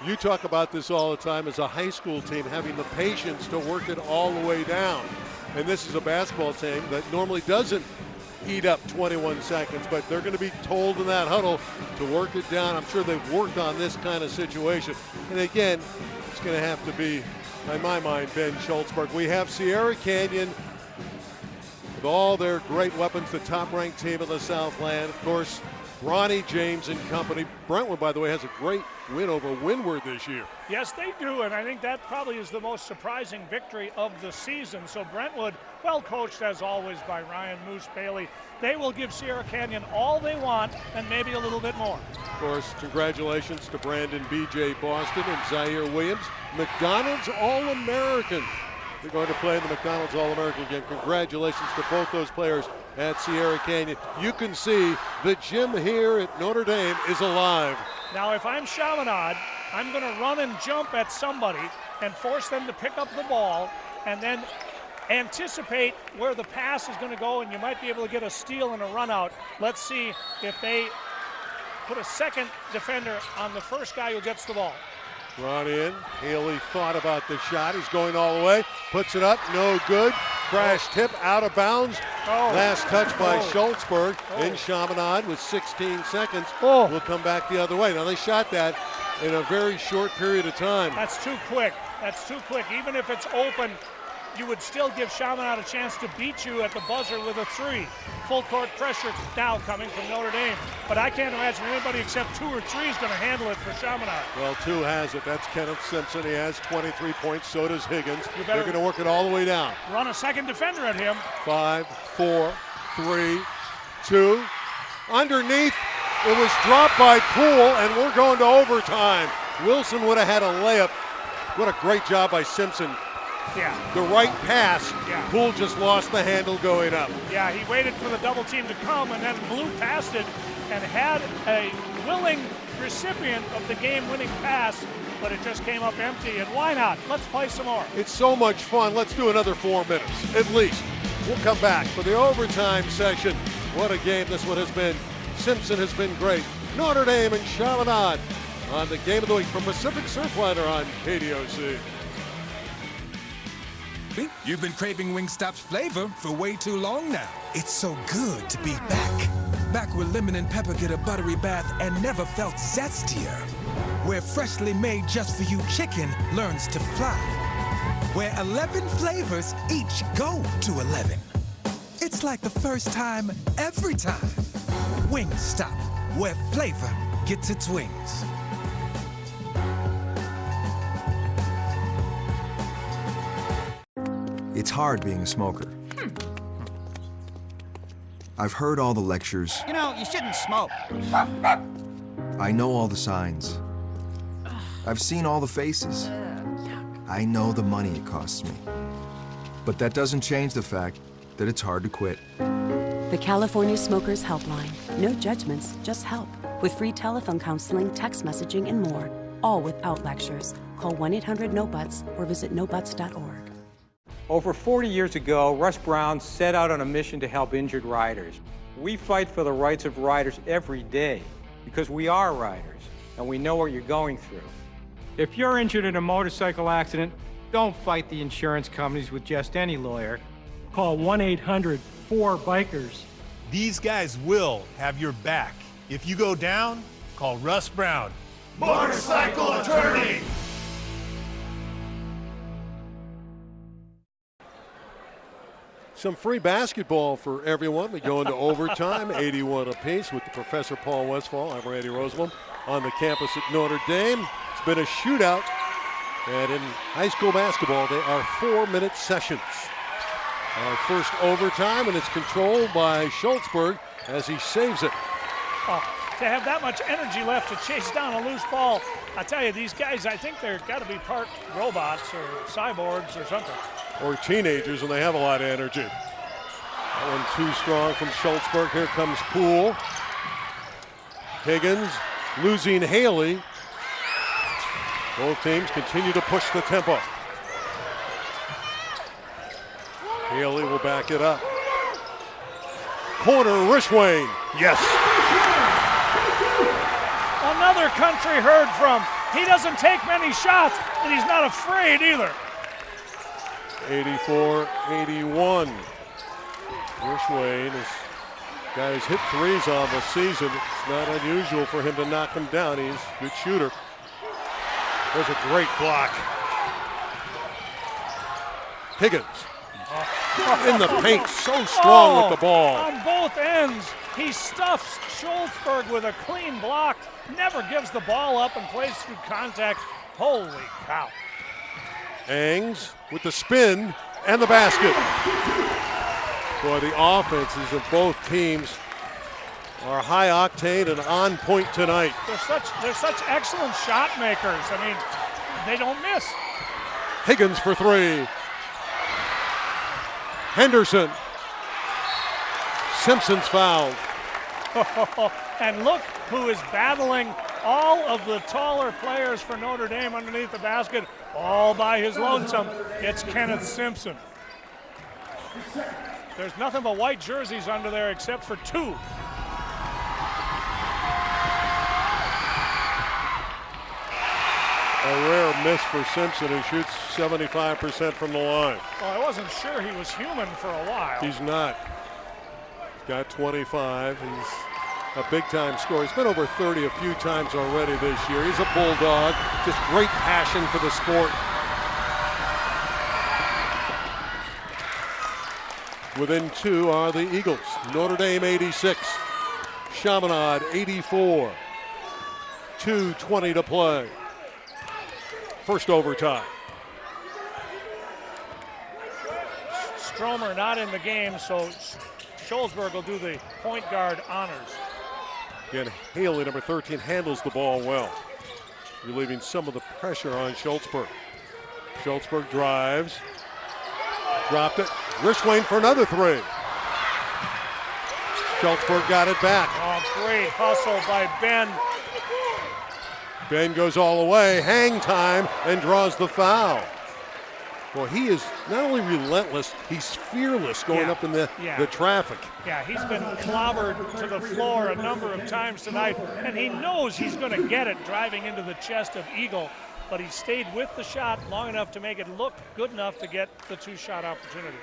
You talk about this all the time as a high school team, having the patience to work it all the way down. And this is a basketball team that normally doesn't eat up 21 seconds, but they're going to be told in that huddle to work it down. I'm sure they've worked on this kind of situation. And again, it's going to have to be, in my mind, Ben Schultzberg. We have Sierra Canyon with all their great weapons, the top-ranked team of the Southland. Of course, Ronnie James and company. Brentwood, by the way, has a great win over Windward this year. Yes, they do, and I think that probably is the most surprising victory of the season. So Brentwood, well coached as always by Ryan Moose Bailey. They will give Sierra Canyon all they want and maybe a little bit more. Of course, congratulations to Brandon B.J. Boston and Zaire Williams. McDonald's All-American. They're going to play in the McDonald's All-American game. Congratulations to both those players at Sierra Canyon. You can see the gym here at Notre Dame is alive. Now, if I'm Chaminade, I'm going to run and jump at somebody and force them to pick up the ball and then anticipate where the pass is going to go, and you might be able to get a steal and a run out. Let's see if they put a second defender on the first guy who gets the ball. Run in. Haley thought about the shot. He's going all the way. Puts it up. No good. Crash tip out of bounds. Last touch by Schultzberg. In Chaminade with 16 seconds. Will come back the other way. Now they shot that in a very short period of time. That's too quick. That's too quick. Even if it's open, you would still give Chaminade a chance to beat you at the buzzer with a 3. Full court pressure now coming from Notre Dame. But I can't imagine anybody except 2 or 3 is going to handle it for Chaminade. Well, 2 has it. That's Kenneth Simpson. He has 23 points. So does Higgins. They're going to work it all the way down. Run a second defender at him. 5, 4, 3, 2. Underneath. It was dropped by Poole, and we're going to overtime. Wilson would have had a layup. What a great job by Simpson. Yeah. The right pass. Yeah. Poole just lost the handle going up. Yeah, he waited for the double team to come and then blew past it and had a willing recipient of the game-winning pass, but it just came up empty. And why not? Let's play some more. It's so much fun. Let's do another 4 minutes, at least. We'll come back for the overtime session. What a game this one has been. Simpson has been great. Notre Dame and Chaminade on the Game of the Week from Pacific Surfliner on KDOC. You've been craving Wingstop's flavor for way too long now. It's so good to be back. Back where lemon and pepper get a buttery bath and never felt zestier. Where freshly made just for you chicken learns to fly. Where 11 flavors each go to 11. It's like the first time every time. Wingstop, where flavor gets its wings. It's hard being a smoker. I've heard all the lectures. You know, you shouldn't smoke. I know all the signs. I've seen all the faces. I know the money it costs me. But that doesn't change the fact that it's hard to quit. The California Smokers Helpline. No judgments, just help. With free telephone counseling, text messaging, and more. All without lectures. Call 1-800-NO-BUTS or visit nobuts.org. Over 40 years ago, Russ Brown set out on a mission to help injured riders. We fight for the rights of riders every day because we are riders and we know what you're going through. If you're injured in a motorcycle accident, don't fight the insurance companies with just any lawyer. Call 1-800-4BIKERS. These guys will have your back. If you go down, call Russ Brown, Motorcycle attorney! Some free basketball for everyone. We go into overtime, 81 apiece with the Professor Paul Westphal. I'm Randy Rosenbaum on the campus at Notre Dame. It's been a shootout, and in high school basketball, they are 4-minute sessions. Our first overtime, and it's controlled by Schultzberg as he saves it. Oh, to have that much energy left to chase down a loose ball, I tell you, these guys, I think they've got to be part robots or cyborgs or something. Or teenagers, and they have a lot of energy. That one too strong from Schultzberg. Here comes Poole. Higgins losing Haley. Both teams continue to push the tempo. Haley will back it up. Corner, Rishwain. Yes. Another country heard from. He doesn't take many shots, and he's not afraid either. 84-81. Rishwain is guy who's hit threes on the season. It's not unusual for him to knock them down. He's a good shooter. There's a great block. Higgins in the paint, so strong with the ball. On both ends, he stuffs Schultzberg with a clean block, never gives the ball up and plays through contact. Holy cow. Angs with the spin and the basket. Boy, the offenses of both teams are high octane and on point tonight. They're such excellent shot makers. I mean, they don't miss. Higgins for three. Henderson. Simpson's fouled. And look who is battling all of the taller players for Notre Dame underneath the basket, all by his lonesome. It's Kenneth Simpson. There's nothing but white jerseys under there except for two. A rare miss for Simpson, who shoots 75% from the line. Well, I wasn't sure he was human for a while. He's not. He's got 25. He's a big-time scorer. He's been over 30 a few times already this year. He's a bulldog, just great passion for the sport. Within two are the Eagles. Notre Dame 86, Chaminade 84. 2:20 to play. First overtime. Stromer not in the game, so Schultzberg will do the point guard honors. Again, Haley, number 13, handles the ball well, relieving some of the pressure on Schultzberg. Schultzberg drives, dropped it. Rishwain for another three. Schultzberg got it back. Oh, great hustle by Ben. Ben goes all the way, hang time, and draws the foul. Well, he is not only relentless, he's fearless going up in the traffic. Yeah, he's been clobbered to the floor a number of times tonight, and he knows he's going to get it driving into the chest of Eagle, but he stayed with the shot long enough to make it look good enough to get the two-shot opportunity.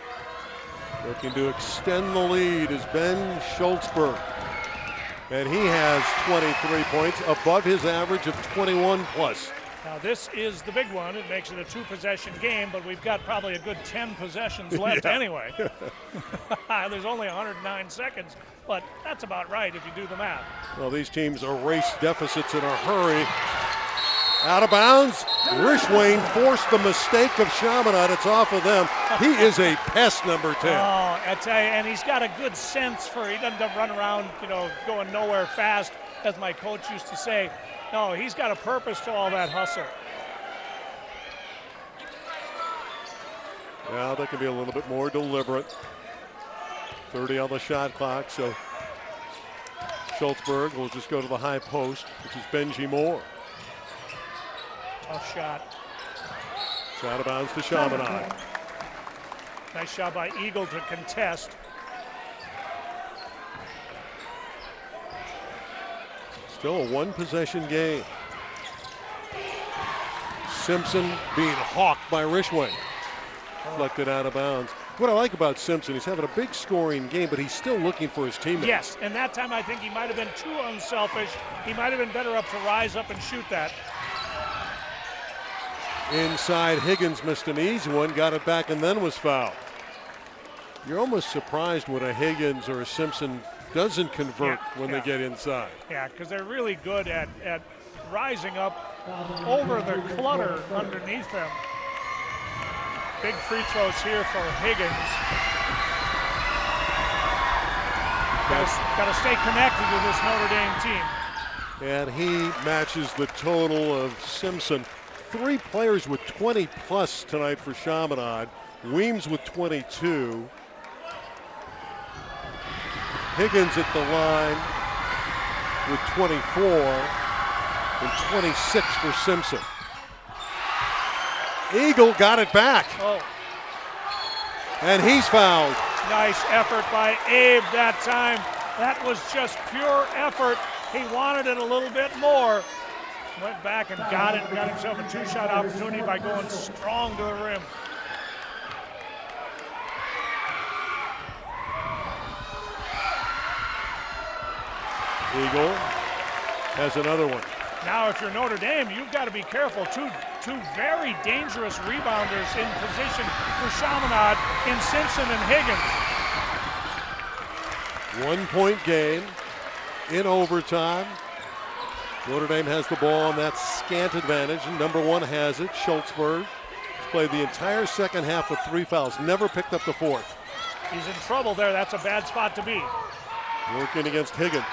Looking to extend the lead is Ben Schultzberg. And he has 23 points, above his average of 21 plus. Now this is the big one. It makes it a two-possession game, but we've got probably a good 10 possessions left anyway. There's only 109 seconds, but that's about right if you do the math. Well, these teams erase deficits in a hurry. Out of bounds. Rishwain forced the mistake of Chaminade. It's off of them. He is a pest, number 10. Oh, I tell you, and he's got a good sense for, he doesn't run around, going nowhere fast, as my coach used to say. No, he's got a purpose to all that hustle. Now they can be a little bit more deliberate. 30 on the shot clock, so Schultzberg will just go to the high post, which is Benji Moore. Tough shot. It's out of bounds to Chaminade. Nice shot by Eagle to contest. Still a one-possession game. Simpson being hawked by Rishway. Deflected out of bounds. What I like about Simpson, he's having a big scoring game, but he's still looking for his teammates. Yes, and that time I think he might have been too unselfish. He might have been better up to rise up and shoot that. Inside, Higgins missed an easy one, got it back, and then was fouled. You're almost surprised when a Higgins or a Simpson doesn't convert when they get inside. Yeah, because they're really good at rising up over the clutter underneath them. Big free throws here for Higgins. Got to stay connected to this Notre Dame team. And he matches the total of Simpson. 3 players with 20 plus tonight for Chaminade. Weems with 22. Higgins at the line with 24 and 26 for Simpson. Eagle got it back. Oh. And he's fouled. Nice effort by Abe that time. That was just pure effort. He wanted it a little bit more. Went back and got it and got himself a 2-shot opportunity by going strong to the rim. Eagle has another one. Now, if you're Notre Dame, you've got to be careful. Two very dangerous rebounders in position for Chaminade in Simpson and Higgins. 1-point game in overtime. Notre Dame has the ball on that scant advantage, and number 1 has it. Schultzberg has played the entire second half with 3 fouls, never picked up the 4th. He's in trouble there. That's a bad spot to be. Working against Higgins.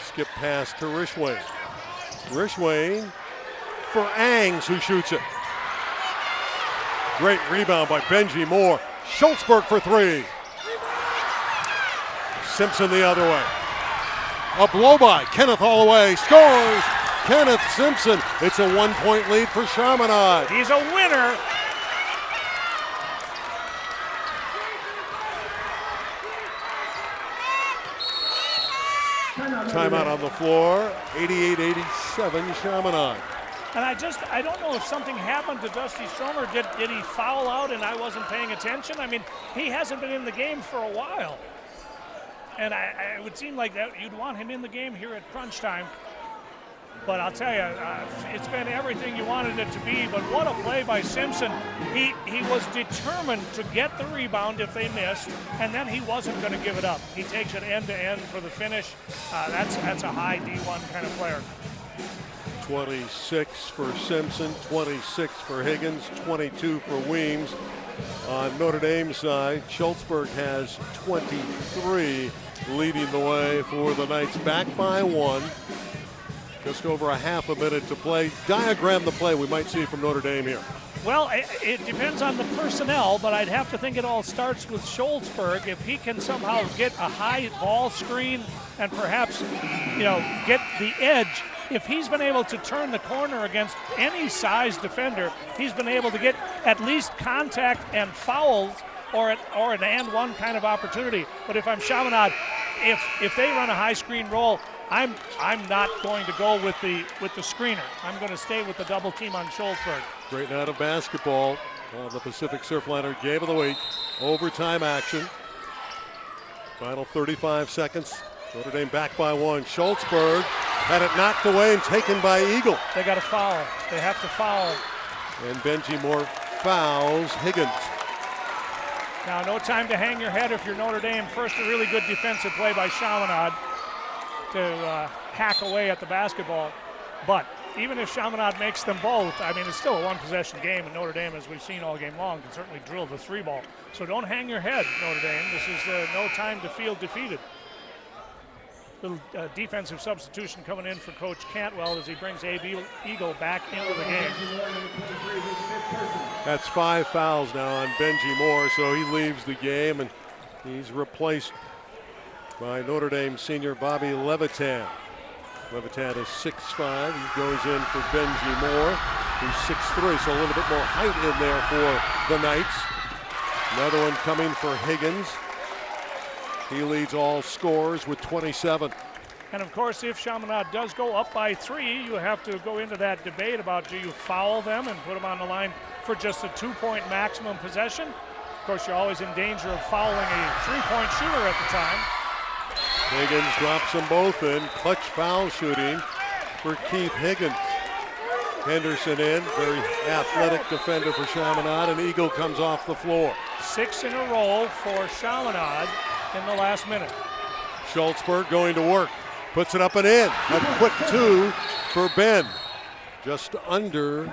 Skip pass to Rishway. Rishway for Angs, who shoots it. Great rebound by Benji Moore. Schultzberg for 3. Simpson the other way. A blow by Kenneth Holloway. Scores! Kenneth Simpson. It's a 1-point lead for Chaminade. He's a winner. Timeout on the floor. 88-87 Chaminade. And I don't know if something happened to Dusty Stromer. Did he foul out and I wasn't paying attention? I mean, he hasn't been in the game for a while. And it would seem like that you'd want him in the game here at crunch time. But I'll tell you, it's been everything you wanted it to be. But what a play by Simpson. He was determined to get the rebound if they missed, and then he wasn't going to give it up. He takes it end to end for the finish. That's a high D1 kind of player. 26 for Simpson, 26 for Higgins, 22 for Weems. On Notre Dame's side, Schultzberg has 23, leading the way for the Knights. Back by 1. Just over a half a minute to play. Diagram the play we might see from Notre Dame here. Well, it depends on the personnel, but I'd have to think it all starts with Schultzberg. If he can somehow get a high ball screen and perhaps, get the edge. If he's been able to turn the corner against any size defender, he's been able to get at least contact and fouls or an and one kind of opportunity. But if I'm Chaminade, if they run a high screen roll, I'm not going to go with the screener. I'm going to stay with the double team on Schultzberg. Great night of basketball on the Pacific Surfliner Game of the Week. Overtime action. Final 35 seconds. Notre Dame back by 1. Schultzberg had it knocked away and taken by Eagle. They got to foul. They have to foul. And Benji Moore fouls Higgins. Now, no time to hang your head if you're Notre Dame. First, a really good defensive play by Chaminade to hack away at the basketball. But even if Chaminade makes them both, I mean, it's still a one-possession game, and Notre Dame, as we've seen all game long, can certainly drill the 3-ball. So don't hang your head, Notre Dame. This is no time to feel defeated. Little defensive substitution coming in for Coach Cantwell as he brings Abe Eagle back into the game. That's 5 fouls now on Benji Moore, so he leaves the game, and he's replaced by Notre Dame senior Bobby Levitan. Levitan is 6'5". He goes in for Benji Moore, who's 6'3", so a little bit more height in there for the Knights. Another one coming for Higgins. He leads all scorers with 27. And of course, if Chaminade does go up by 3, you have to go into that debate about do you foul them and put them on the line for just a 2-point maximum possession. Of course, you're always in danger of fouling a 3-point shooter at the time. Higgins drops them both in. Clutch foul shooting for Keith Higgins. Henderson in, very athletic defender for Chaminade, and Eagle comes off the floor. 6 in a row for Chaminade in the last minute. Schultzberg going to work, puts it up and in. A quick 2 for Ben. Just under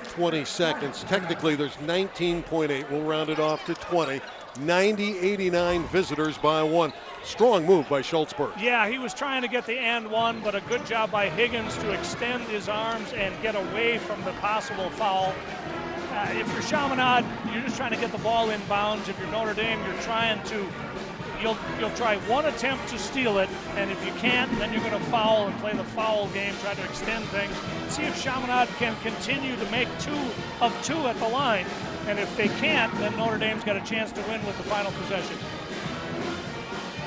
20 seconds. Technically, there's 19.8. We'll round it off to 20. 90-89 visitors by 1. Strong move by Schultzberg. Yeah, he was trying to get the and one, but a good job by Higgins to extend his arms and get away from the possible foul. If you're Chaminade, you're just trying to get the ball in bounds. If you're Notre Dame, you're trying to, you'll try one attempt to steal it, and if you can't, then you're going to foul and play the foul game, try to extend things. See if Chaminade can continue to make 2 of 2 at the line, and if they can't, then Notre Dame's got a chance to win with the final possession.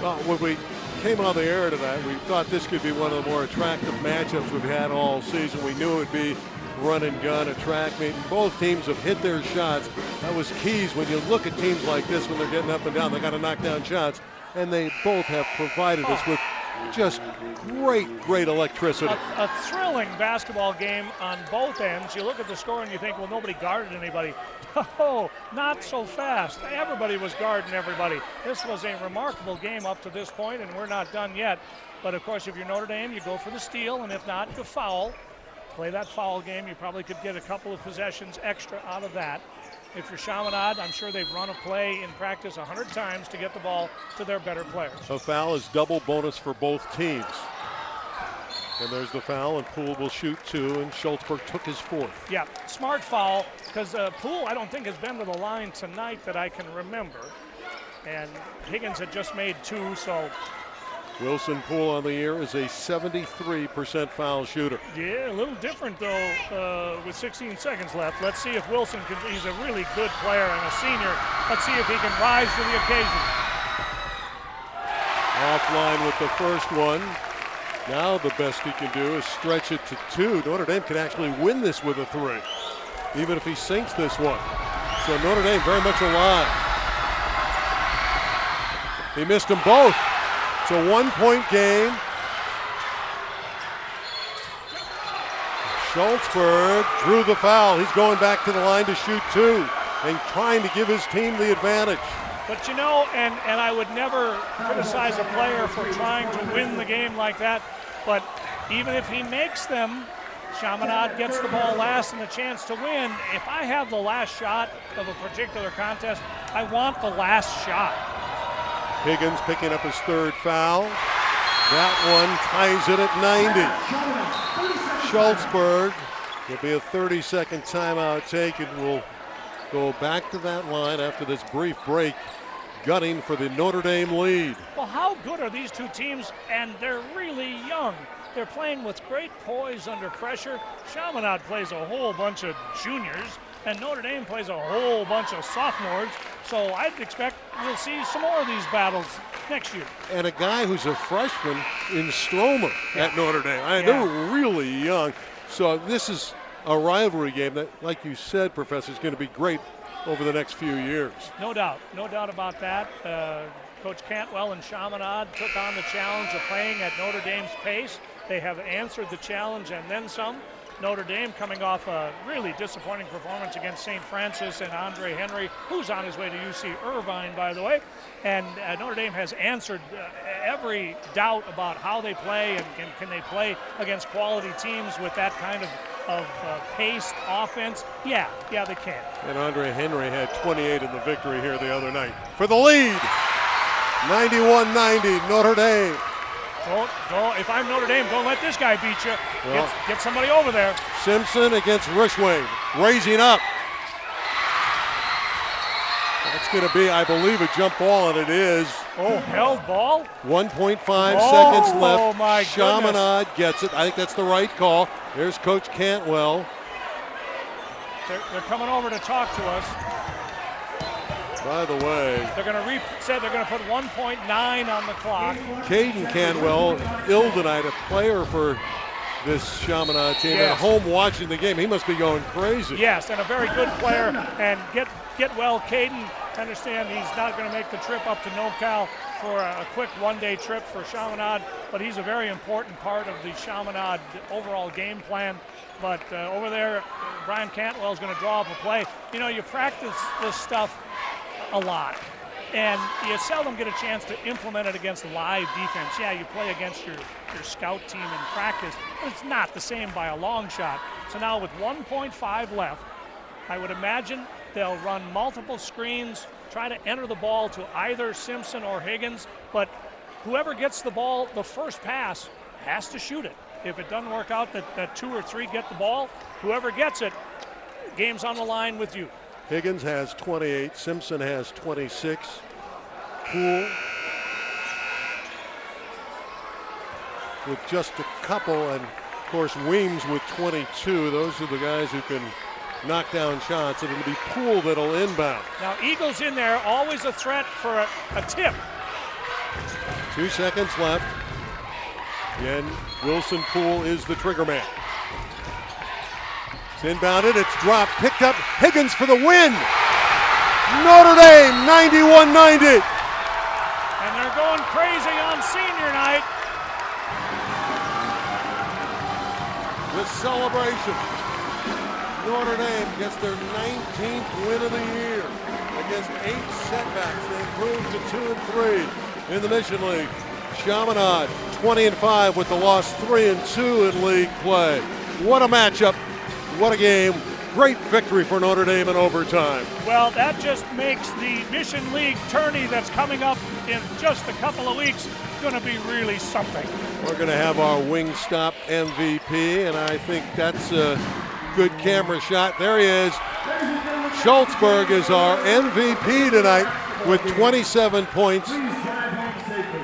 Well, when we came on the air tonight, we thought this could be one of the more attractive matchups we've had all season. We knew it would be run and gun, a track meet. Both teams have hit their shots. That was keys when you look at teams like this when they're getting up and down. They got to knock down shots, and they both have provided us with just great electricity. A thrilling basketball game on both ends. You look at the score and you think, well, nobody guarded anybody. Oh, not so fast. Everybody was guarding everybody. This was a remarkable game up to this point, and we're not done yet. But, of course, if you're Notre Dame, you go for the steal, and if not, you foul. Play that foul game. You probably could get a couple of possessions extra out of that. If you're Chaminade, I'm sure they've run a play in practice 100 times to get the ball to their better players. A foul is double bonus for both teams. And there's the foul, and Poole will shoot 2, and Schultzberg took his 4th. Yeah, smart foul, because Poole, I don't think, has been to the line tonight that I can remember. And Higgins had just made 2, so. Wilson Poole on the year is a 73% foul shooter. Yeah, a little different, though, with 16 seconds left. Let's see if Wilson can, he's a really good player and a senior. Let's see if he can rise to the occasion. Offline with the first one. Now the best he can do is stretch it to 2. Notre Dame can actually win this with a 3, even if he sinks this one. So Notre Dame very much alive. He missed them both. It's a 1-point game. Schultzberg drew the foul. He's going back to the line to shoot 2 and trying to give his team the advantage. But you know, and I would never criticize a player for trying to win the game like that, but even if he makes them, Chaminade gets the ball last and a chance to win. If I have the last shot of a particular contest, I want the last shot. Higgins picking up his 3rd foul. That one ties it at 90. Schultzberg will be a 30-second timeout taken. We'll go back to that line after this brief break, gunning for the Notre Dame lead. Well, how good are these two teams? And they're really young. They're playing with great poise under pressure. Chaminade plays a whole bunch of juniors, and Notre Dame plays a whole bunch of sophomores. So I'd expect we'll see some more of these battles next year. And a guy who's a freshman in Stromer at Notre Dame. They're really young. So this is a rivalry game that, like you said, Professor, is going to be great over the next few years. No doubt about that. Coach Cantwell and Chaminade took on the challenge of playing at Notre Dame's pace. They have answered the challenge and then some. Notre Dame coming off a really disappointing performance against St. Francis and Andre Henry, who's on his way to UC Irvine, by the way. And Notre Dame has answered every doubt about how they play and can they play against quality teams with that kind of paced offense. Yeah, they can. And Andre Henry had 28 in the victory here the other night for the lead. 91-90, Notre Dame. If I'm Notre Dame, don't let this guy beat you. Well, get somebody over there. Simpson against Rushway, raising up. That's going to be, I believe, a jump ball, and it is. Oh, held ball? 1.5 seconds left. Oh, my goodness. Chaminade gets it. I think that's the right call. There's Coach Cantwell. They're coming over to talk to us. By the way, they're going to reset. They're going to put 1.9 on the clock. Caden Canwell, ill tonight, a player for this Chaminade team, yes. at home watching the game. He must be going crazy. Yes, and a very good player. And get well, Caden. Understand he's not going to make the trip up to NoCal for a quick one-day trip for Chaminade, but he's a very important part of the Chaminade overall game plan. But over there, Brian Cantwell is going to draw up a play. You know, you practice this stuff a lot, and you seldom get a chance to implement it against live defense. Yeah, you play against your scout team in practice, but it's not the same by a long shot. So now with 1.5 left, I would imagine they'll run multiple screens, try to enter the ball to either Simpson or Higgins, but whoever gets the ball, the first pass, has to shoot it. If it doesn't work out that 2 or 3 get the ball, whoever gets it, game's on the line with you. Higgins has 28, Simpson has 26. Poole with just a couple, and of course Weems with 22. Those are the guys who can knock down shots, and it'll be Poole that'll inbound. Now Eagles in there, always a threat for a tip. 2 seconds left. Again, Wilson Poole is the trigger man. It's inbounded, it's dropped, picked up, Higgins for the win. Notre Dame, 91-90. And they're going crazy on senior night. The celebration. Notre Dame gets their 19th win of the year. Against 8 setbacks, they improved to 2-3 in the Mission League. Chaminade 20-5 with the loss, 3-2 in league play. What a matchup, what a game. Great victory for Notre Dame in overtime. Well, that just makes the Mission League tourney that's coming up in just a couple of weeks going to be really something. We're going to have our Wingstop MVP, and I think that's a good camera shot. There he is. Schultzberg is our MVP tonight with 27 points.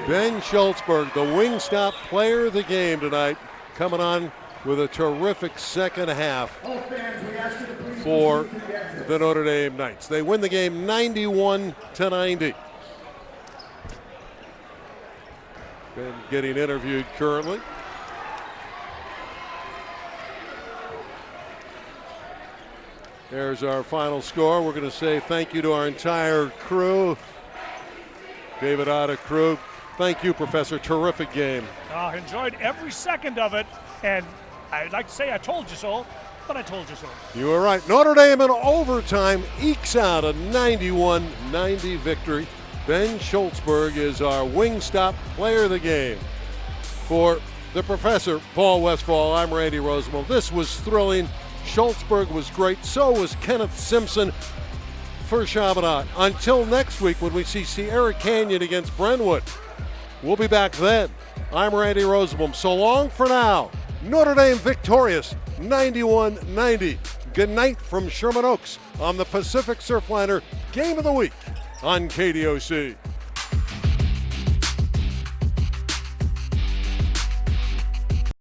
Ben Schultzberg, the Wingstop player of the game tonight, coming on with a terrific second half for the Notre Dame Knights. They win the game 91-90. Ben getting interviewed currently. There's our final score. We're going to say thank you to our entire crew. David Otta crew. Thank you, Professor. Terrific game. Enjoyed every second of it, and I'd like to say I told you so, but I told you so. You were right. Notre Dame in overtime ekes out a 91-90 victory. Ben Schultzberg is our Wingstop player of the game. For the Professor, Paul Westphal, I'm Randy Rosenwald. This was thrilling. Schultzberg was great. So was Kenneth Simpson for Chaminade. Until next week when we see Sierra Canyon against Brentwood. We'll be back then. I'm Randy Rosenbaum. So long for now. Notre Dame victorious, 91-90. Good night from Sherman Oaks on the Pacific Surfliner Game of the Week on KDOC.